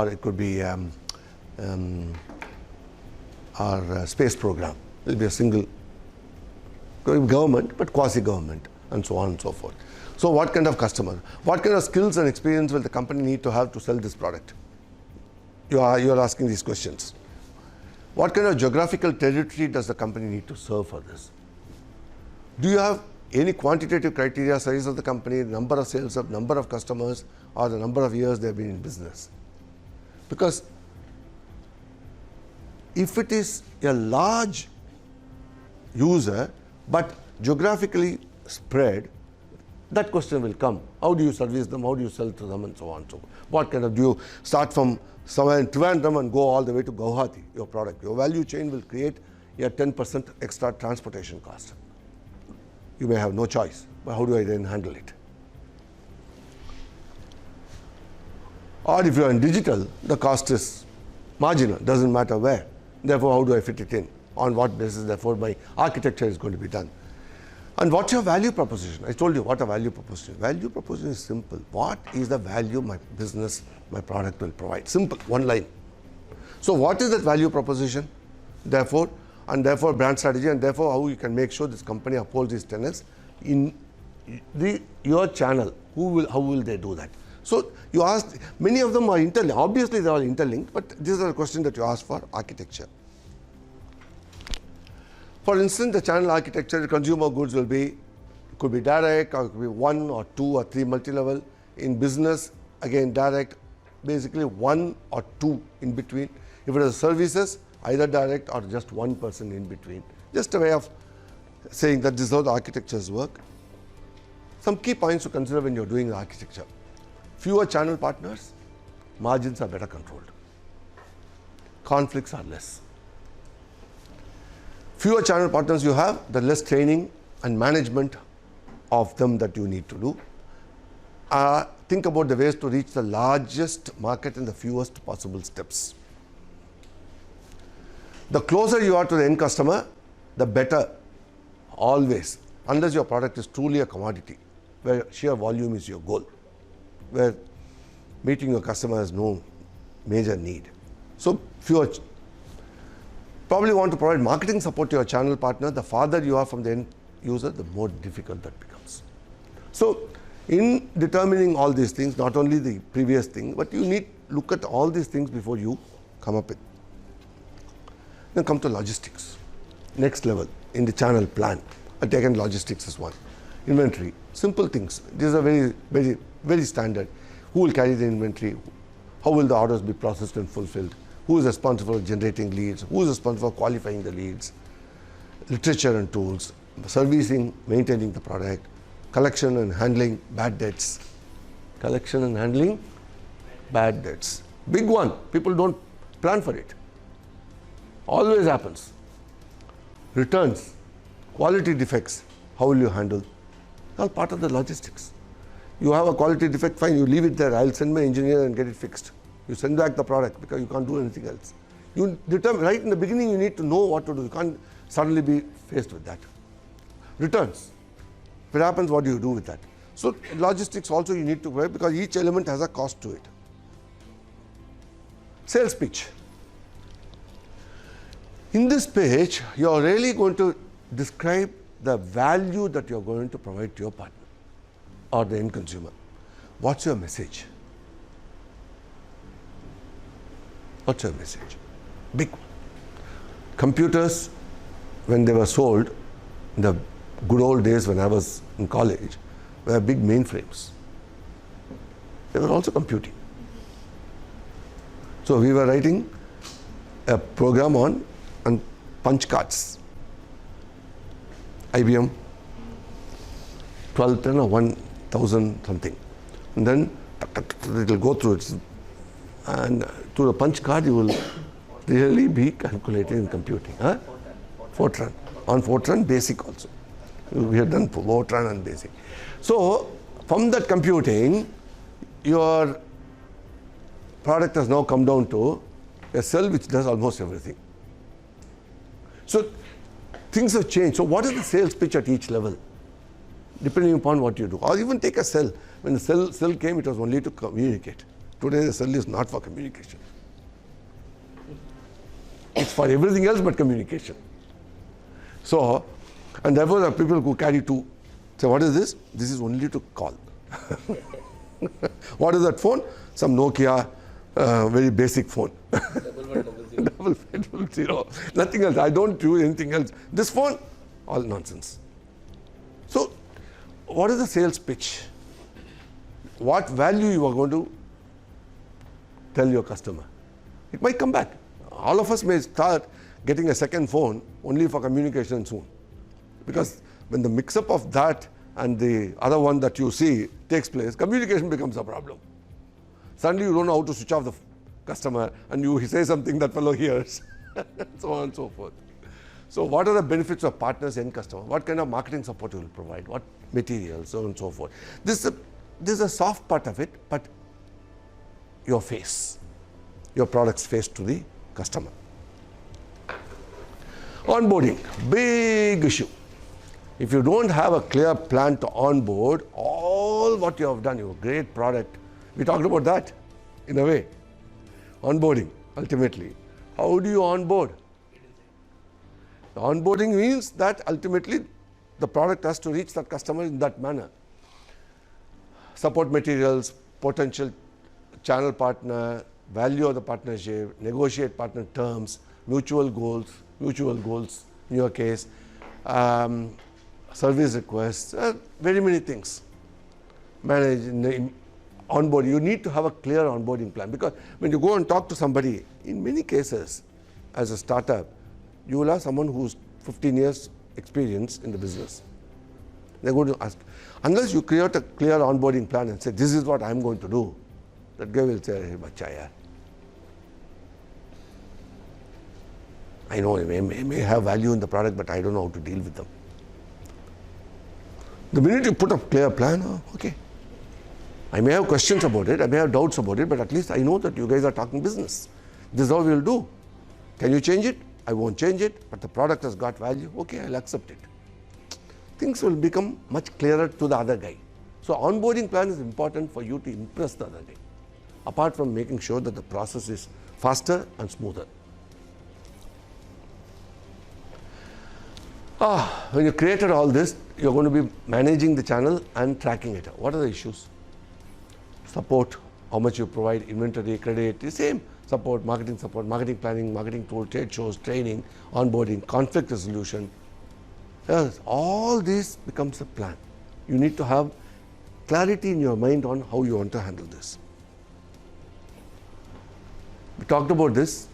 it could be our space program. It will be a single, could be government, but quasi-government, and so on and so forth. So what kind of customer? What kind of skills and experience will the company need to have to sell this product? You are asking these questions. What kind of geographical territory does the company need to serve for this? Do you have any quantitative criteria, size of the company, number of sales, number of customers, or the number of years they have been in business? Because if it is a large user but geographically spread, that question will come. How do you service them? How do you sell to them? And so on and so forth. What kind of, do you start from somewhere in Trivandrum and go all the way to Guwahati, your product? Your value chain will create a 10% extra transportation cost. You may have no choice, but how do I then handle it? Or if you are in digital, the cost is marginal, doesn't matter where. Therefore, how do I fit it in? On what basis, therefore, my architecture is going to be done. And what's your value proposition? I told you what a value proposition is. Value proposition is simple. What is the value my business, my product will provide? Simple, one line. So what is that value proposition? Therefore, brand strategy, and therefore how you can make sure this company upholds these tenets in your channel. How will they do that? So you asked, many of them are interlinked. Obviously they are interlinked, but this is a question that you asked for architecture. For instance, the channel architecture, consumer goods could be direct, or it could be 1 or 2 or 3 multi-level. In business, again direct, basically 1 or 2 in between. If it is services, either direct or just one person in between. Just a way of saying that this is how the architectures work. Some key points to consider when you're doing the architecture. Fewer channel partners, margins are better controlled. Conflicts are less. Fewer channel partners you have, the less training and management of them that you need to do. Think about the ways to reach the largest market in the fewest possible steps. The closer you are to the end customer, the better, always, unless your product is truly a commodity, where sheer volume is your goal, where meeting your customer has no major need. So fewer. Probably want to provide marketing support to your channel partner. The farther you are from the end user, the more difficult that becomes. So in determining all these things, not only the previous thing, but you need to look at all these things before you come up with. Then come to logistics. Next level in the channel plan. Again, logistics is one. Inventory, simple things. These are very, very, very standard. Who will carry the inventory? How will the orders be processed and fulfilled? Who is responsible for generating leads? Who is responsible for qualifying the leads? Literature and tools, servicing, maintaining the product, collection and handling bad debts. Collection and handling bad debts. Big one. People don't plan for it. Always happens. Returns, quality defects. How will you handle? All part of the logistics. You have a quality defect, fine, you leave it there. I'll send my engineer and get it fixed. You send back the product because you can't do anything else. You determine, right in the beginning, you need to know what to do. You can't suddenly be faced with that. Returns. If it happens, what do you do with that? So logistics also you need to wear because each element has a cost to it. Sales pitch. In this page, you are really going to describe the value that you are going to provide to your partner or the end consumer. What's your message? What's your message? Big one. Computers, when they were sold, in the good old days when I was in college, were big mainframes. They were also computing. So we were writing a program on punch cards. IBM 1210 or 1000 something. And then it will go through it. And to the punch card, you will really be calculating and computing. Huh? Fortran. On Fortran, basic also. We have done Fortran and basic. So, from that computing, your product has now come down to a cell which does almost everything. So, things have changed. So, what is the sales pitch at each level? Depending upon what you do. Or even take a cell. When the cell came, it was only to communicate. Today, the cell is not for communication. It's for everything else but communication. So, and therefore, there are people who carry two So what is this? This is only to call. What is that phone? Some Nokia, very basic phone. 1100. Nothing else. I don't do anything else. This phone, all nonsense. So, what is the sales pitch? What value you are going to tell your customer? It might come back. All of us may start getting a second phone only for communication soon. Because when the mix-up of that and the other one that you see takes place, communication becomes a problem. Suddenly you don't know how to switch off the customer and you say something that fellow hears, so on and so forth. So what are the benefits of partners and customer? What kind of marketing support you will provide? What materials, so on and so forth. This is a soft part of it, but your face, your product's face to the customer. Onboarding, big issue. If you don't have a clear plan to onboard all what you have done, your great product, we talked about that in a way. Onboarding, ultimately. How do you onboard? The onboarding means that ultimately the product has to reach that customer in that manner. Support materials, potential channel partner, value of the partnership, negotiate partner terms, mutual goals in your case, service requests, very many things. Manage, onboard. You need to have a clear onboarding plan, because when you go and talk to somebody, in many cases, as a startup, you will have someone who's 15 years experience in the business. They're going to ask, unless you create a clear onboarding plan and say, this is what I'm going to do, that guy will say, hey, bacha yaar. I know it may have value in the product, but I don't know how to deal with them. The minute you put a clear plan, okay. I may have questions about it, I may have doubts about it, but at least I know that you guys are talking business. This is how we will do. Can you change it? I won't change it, but the product has got value. Okay, I'll accept it. Things will become much clearer to the other guy. So onboarding plan is important for you to impress the other guy, apart from making sure that the process is faster and smoother. When you created all this, you're going to be managing the channel and tracking it. What are the issues? Support, how much you provide, inventory, credit, the same. Support, marketing planning, marketing tool, trade shows, training, onboarding, conflict resolution. Yes, all this becomes a plan. You need to have clarity in your mind on how you want to handle this. We talked about this.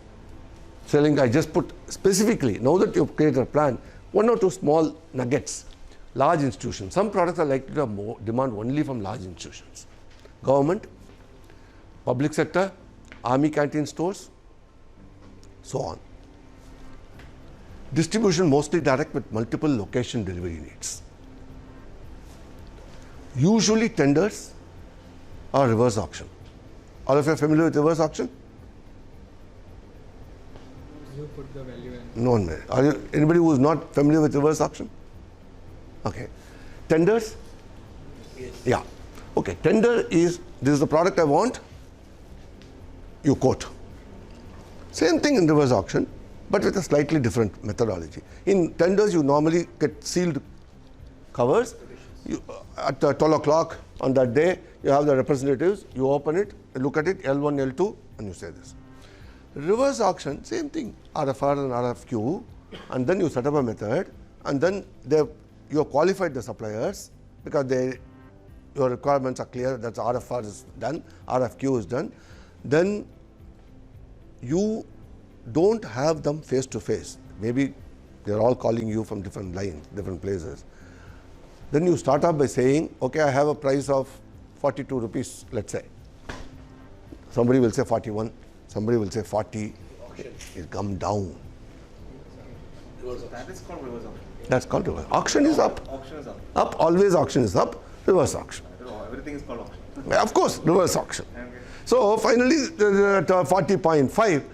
Selling, I just put specifically, now that you've created a plan, one or two small nuggets. Large institutions. Some products are likely to have more demand only from large institutions. Government, public sector, army canteen stores, so on. Distribution mostly direct with multiple location delivery needs. Usually tenders or reverse auction. All of you are familiar with reverse auction? You put the value in. No one may. Are you anybody who is not familiar with reverse auction? Okay. Tenders? Yes. Yeah. Okay. Tender is, this is the product I want, you quote. Same thing in reverse auction, but with a slightly different methodology. In tenders, you normally get sealed covers. You, at 12 o'clock on that day, you have the representatives, you open it, you look at it, L1, L2, and you say this. Reverse auction, same thing, RFR and RFQ, and then you set up a method, and then you have qualified the suppliers because your requirements are clear, that RFR is done, RFQ is done. Then you don't have them face to face. Maybe they're all calling you from different lines, different places. Then you start off by saying, okay, I have a price of 42 rupees, let's say. Somebody will say 41, somebody will say 40. It come down. That is called reverse auction. That's called reverse. Auction is up. Auction is up. Up, always auction is up, reverse auction. I don't know, everything is called auction. Of course, reverse auction. Okay. So finally, at 40.5,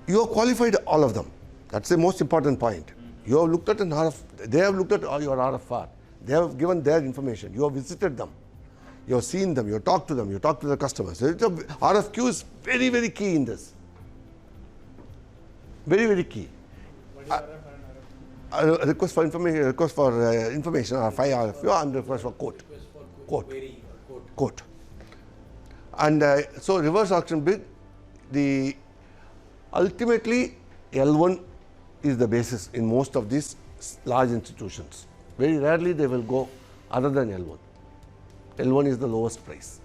you have qualified all of them. That's the most important point. You have looked at an RF, they have looked at your RFR. They have given their information. You have visited them. You have seen them. You have talked to them. You have talked to the customers. So RFQ is very, very key in this. Very, very key. What is RFR and RFQ? A request for information, or 5 hours, and request for quote. Quote. And so reverse auction bid, ultimately L1 is the basis in most of these large institutions. Very rarely they will go other than L1. L1 is the lowest price.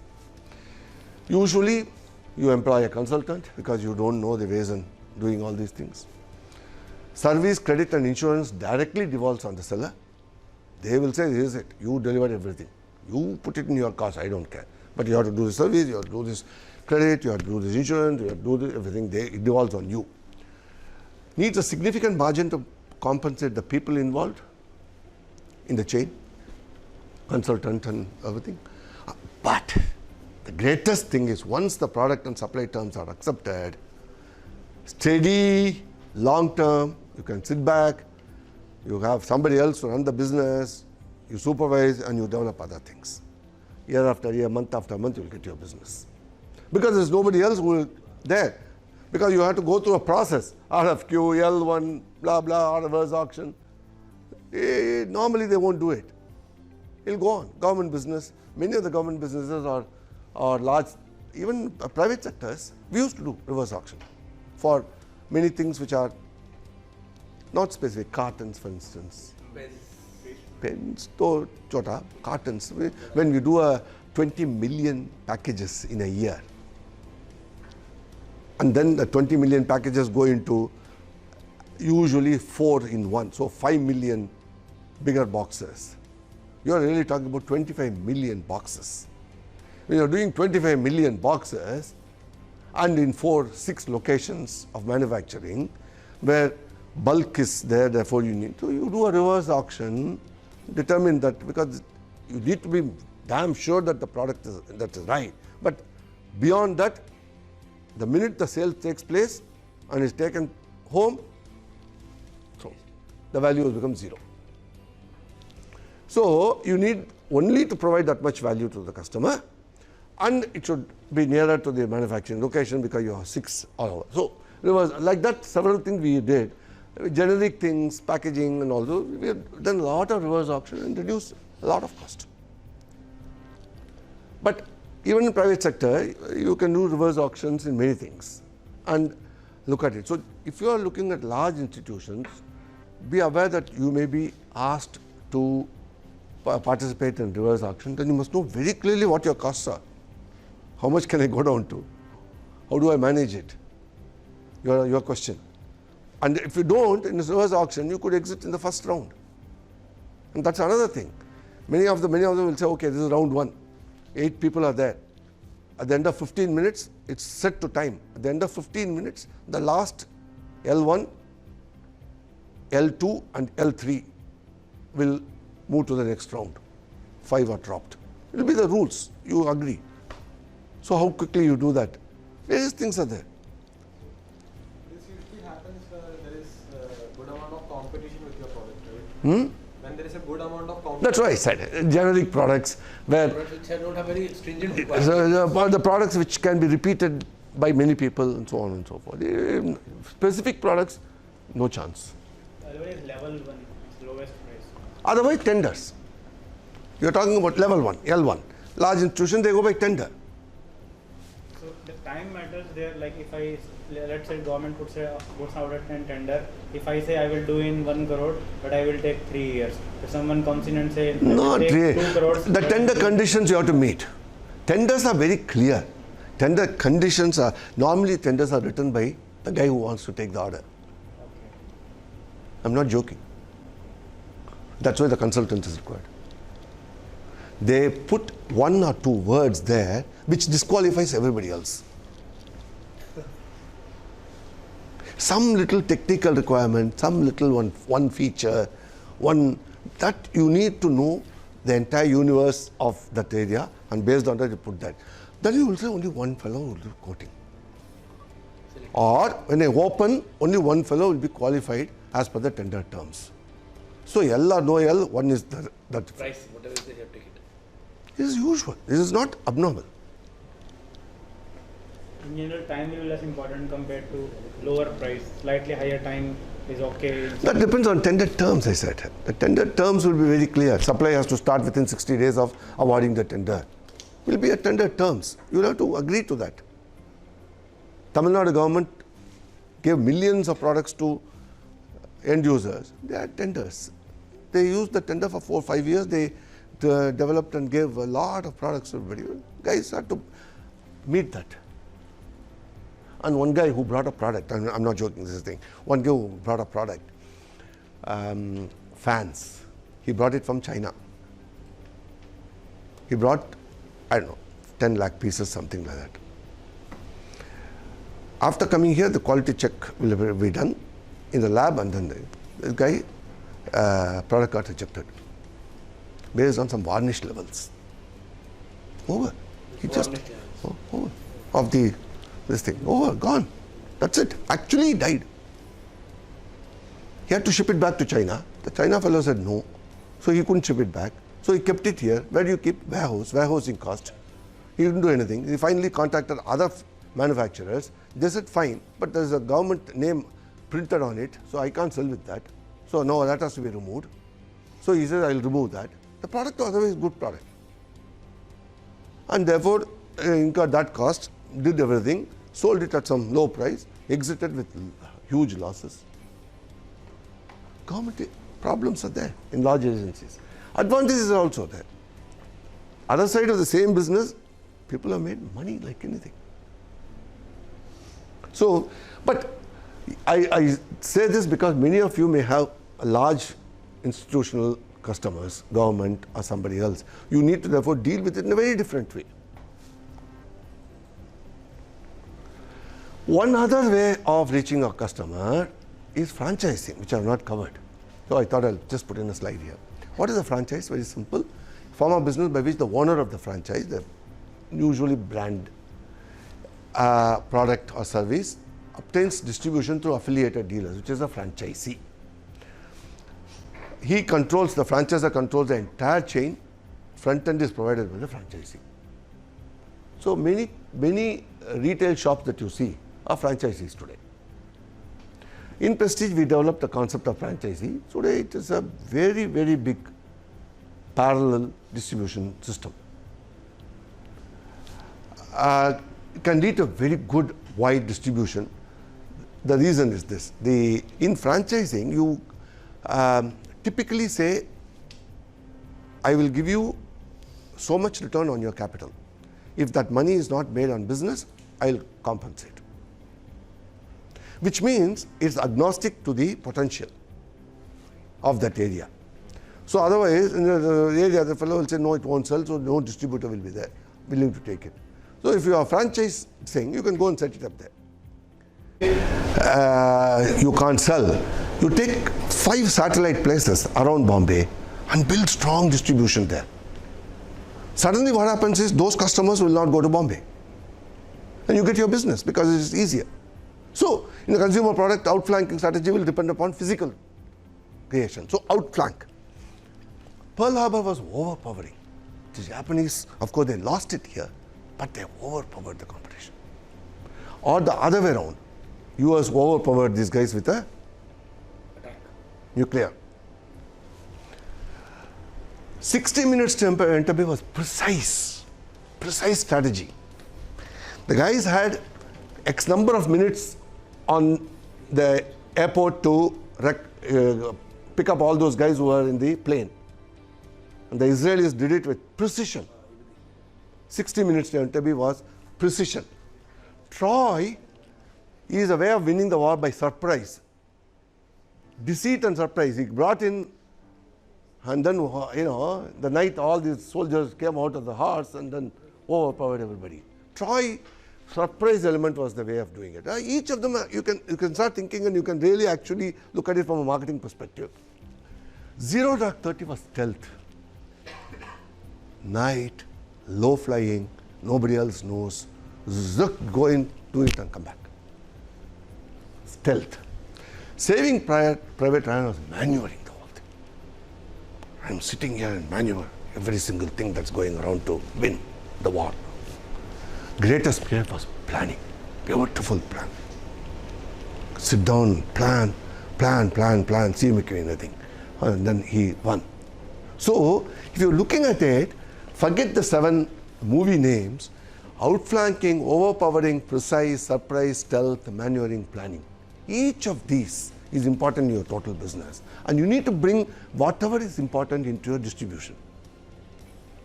Usually you employ a consultant because you don't know the ways in doing all these things. Service, credit and insurance directly devolves on the seller. They will say, this is it, you deliver everything. You put it in your cost, I don't care. But you have to do the service, you have to do this credit, you have to do this insurance, you have to do this, everything, it devolves on you. Needs a significant margin to compensate the people involved in the chain, consultant and everything. But the greatest thing is once the product and supply terms are accepted, steady, long term, you can sit back, you have somebody else to run the business, you supervise and you develop other things. Year after year, month after month, you will get your business. Because there's nobody else who will there. Because you have to go through a process, RFQ, L1, blah, blah, reverse auction. Normally they won't do it. It'll go on. Government business, many of the government businesses or large, even private sectors, we used to do reverse auction for many things which are not specific. Cartons, for instance. Pens, chota, cartons. When we do 20 million packages in a year, and then the 20 million packages go into usually 4 in 1, so 5 million bigger boxes. You are really talking about 25 million boxes. When you are doing 25 million boxes and in 6 locations of manufacturing where bulk is there, therefore you need to, you do a reverse auction, determine that, because you need to be damn sure that the product is right. But beyond that, the minute the sale takes place and is taken home, so the value has become 0. So you need only to provide that much value to the customer, and it should be nearer to the manufacturing location because you have 6 all over. So reverse, like that, several things we did, generic things, packaging and all those. We have done a lot of reverse auction and reduced a lot of cost. But even in private sector, you can do reverse auctions in many things and look at it. So if you are looking at large institutions, be aware that you may be asked to participate in reverse auction. Then you must know very clearly what your costs are. How much can I go down to? How do I manage it? Your question. And if you don't, in this reverse auction, you could exit in the first round. And that's another thing. Many of them will say, okay, this is round 1. 8 people are there. At the end of 15 minutes, it's set to time. At the end of 15 minutes, the last L1, L2 and L3 will move to the next round. 5 are dropped. It will be the rules. You agree. So how quickly you do that? Various things are there. This usually happens where there is a good amount of competition with your product, right? When there is a good amount of competition. That's what I said. Generic products where Products which don't have very stringent requirements. the products which can be repeated by many people and so on and so forth. Specific products, no chance. Otherwise, level 1 is lowest price. Otherwise, tenders. You are talking about level 1, L1. Large institution, they go by tender. So the time matters there. Like if let's say government puts out a tender. If I say I will do in 1 crore, but I will take 3 years. If someone comes in and say Not really. 2 crores, The tender conditions you have to meet. Tenders are very clear. Tender conditions are, normally tenders are written by the guy who wants to take the order. I'm not joking. That's why the consultant is required. They put 1 or 2 words there which disqualifies everybody else. Some little technical requirement, some little one feature, that you need to know the entire universe of that area, and based on that you put that. Then you will say only one fellow will do quoting. Or when I open, only one fellow will be qualified as per the tender terms. So L or no L, one is that Price, whatever is there, you have to take it. This is usual. This is not abnormal. In general, time will be less important compared to lower price. Slightly higher time is okay. That depends on tender terms, I said. The tender terms will be very clear. Supply has to start within 60 days of awarding the tender. Will be a tender terms. You will have to agree to that. Tamil Nadu government gave millions of products to end users. They had tenders. They used the tender for 4 or 5 years. They developed and gave a lot of products to everybody. Guys had to meet that. And one guy who brought a product, I'm not joking, this is the thing. One guy who brought a product, fans. He brought it from China. He brought, I don't know, 10 lakh pieces, something like that. After coming here, the quality check will be done in the lab, and then the guy, product got rejected based on some varnish levels. Over. He just, over. Of this thing. Over, gone. That's it. Actually, he died. He had to ship it back to China. The China fellow said no. So he couldn't ship it back. So he kept it here. Where do you keep? Warehouse. Warehousing cost. He didn't do anything. He finally contacted other manufacturers. They said fine, but there's a government name printed on it, so I can't sell with that. So no, that has to be removed. So he says, I'll remove that. The product was otherwise good product. And therefore, incurred that cost, did everything, sold it at some low price, exited with huge losses. Government problems are there in large agencies. Advantages are also there. Other side of the same business, people have made money like anything. So, but I say this because many of you may have a large institutional customers, government or somebody else. You need to therefore deal with it in a very different way. One other way of reaching a customer is franchising, which I have not covered. So I thought I'll just put in a slide here. What is a franchise? Very simple. Form of business by which the owner of the franchise, the usually brand, product or service, obtains distribution through affiliated dealers, which is a franchisee. He controls, the franchisor controls the entire chain. Front end is provided by the franchisee. So many retail shops that you see are franchisees today. In Prestige, we developed the concept of franchisee. Today, it is a very, very big parallel distribution system. It can lead to very good wide distribution. The reason is this: in franchising, you typically say, I will give you so much return on your capital. If that money is not made on business, I'll compensate. Which means it's agnostic to the potential of that area. So otherwise, in the area, the fellow will say, no, it won't sell, so no distributor will be there, willing to take it. So if you are franchising, you can go and set it up there. You can't sell. You take 5 satellite places around Bombay and build strong distribution there. Suddenly what happens is those customers will not go to Bombay. And you get your business because it is easier. So in the consumer product, outflanking strategy will depend upon physical creation. So outflank. Pearl Harbor was overpowering. The Japanese, of course, they lost it here, but they overpowered the competition. Or the other way around. US overpowered these guys with a nuclear. 60 minutes to Entebbe was precise strategy. The guys had X number of minutes on the airport to pick up all those guys who were in the plane. And the Israelis did it with precision. 60 minutes to Entebbe was precision. Troy is a way of winning the war by surprise. Deceit and surprise. He brought in, and then, the night all these soldiers came out of the horse and then overpowered everybody. Troy, surprise element was the way of doing it. Each of them, you can start thinking, and you can really actually look at it from a marketing perspective. Zero Dark 30 was stealth. Night, low flying, nobody else knows. Go in, do it and come back. Stealth. Saving Private Ryan was maneuvering the whole thing. I'm sitting here and maneuver every single thing that's going around to win the war. Greatest period was planning. Beautiful plan. Sit down, plan, see him making anything. And then he won. So, if you're looking at it, forget the 7 movie names, outflanking, overpowering, precise, surprise, stealth, maneuvering, planning. Each of these is important in your total business. And you need to bring whatever is important into your distribution,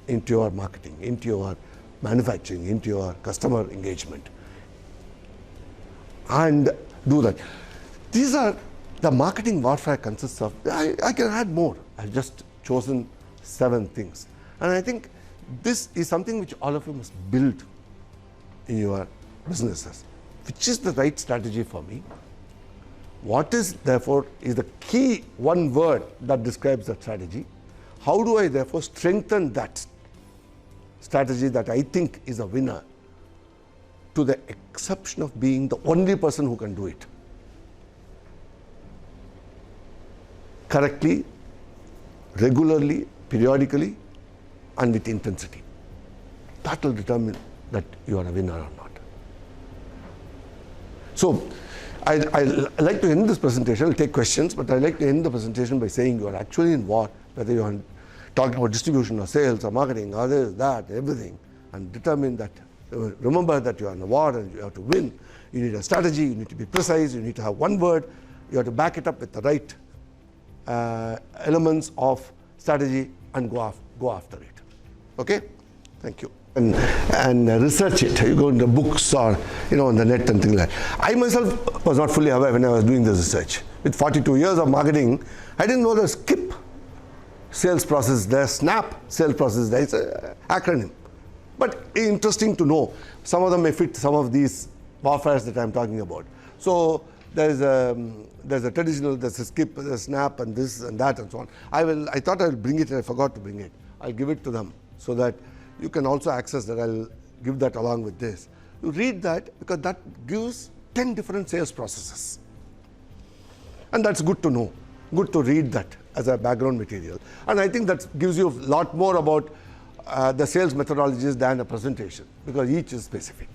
into your marketing, into your manufacturing, into your customer engagement. And do that. These are the marketing warfare consists of. I can add more. I've just chosen 7 things. And I think this is something which all of you must build in your businesses. Which is the right strategy for me? What is, therefore, is the key one word that describes that strategy? How do I, therefore, strengthen that strategy that I think is a winner, to the exception of being the only person who can do it correctly, regularly, periodically, and with intensity? That will determine that you are a winner or not. So, I like to end this presentation. I'll take questions, but I like to end the presentation by saying you are actually in war, whether you are talking about distribution or sales or marketing or this, that, everything, and determine that. Remember that you are in a war and you have to win. You need a strategy, you need to be precise, you need to have one word, you have to back it up with the right elements of strategy and go after it. Okay? Thank you. And research it. You go into books or on the net and things like that. I myself was not fully aware when I was doing this research. With 42 years of marketing, I didn't know the SKIP sales process there, SNAP sales process there. It's an acronym. But interesting to know. Some of them may fit some of these warfares that I'm talking about. So there's a traditional, there's a SKIP, there's a SNAP, and this and that and so on. I thought I will bring it and I forgot to bring it. I'll give it to them so that you can also access that. I'll give that along with this. You read that because that gives 10 different sales processes. And that's good to know. Good to read that as a background material. And I think that gives you a lot more about the sales methodologies than a presentation, because each is specific.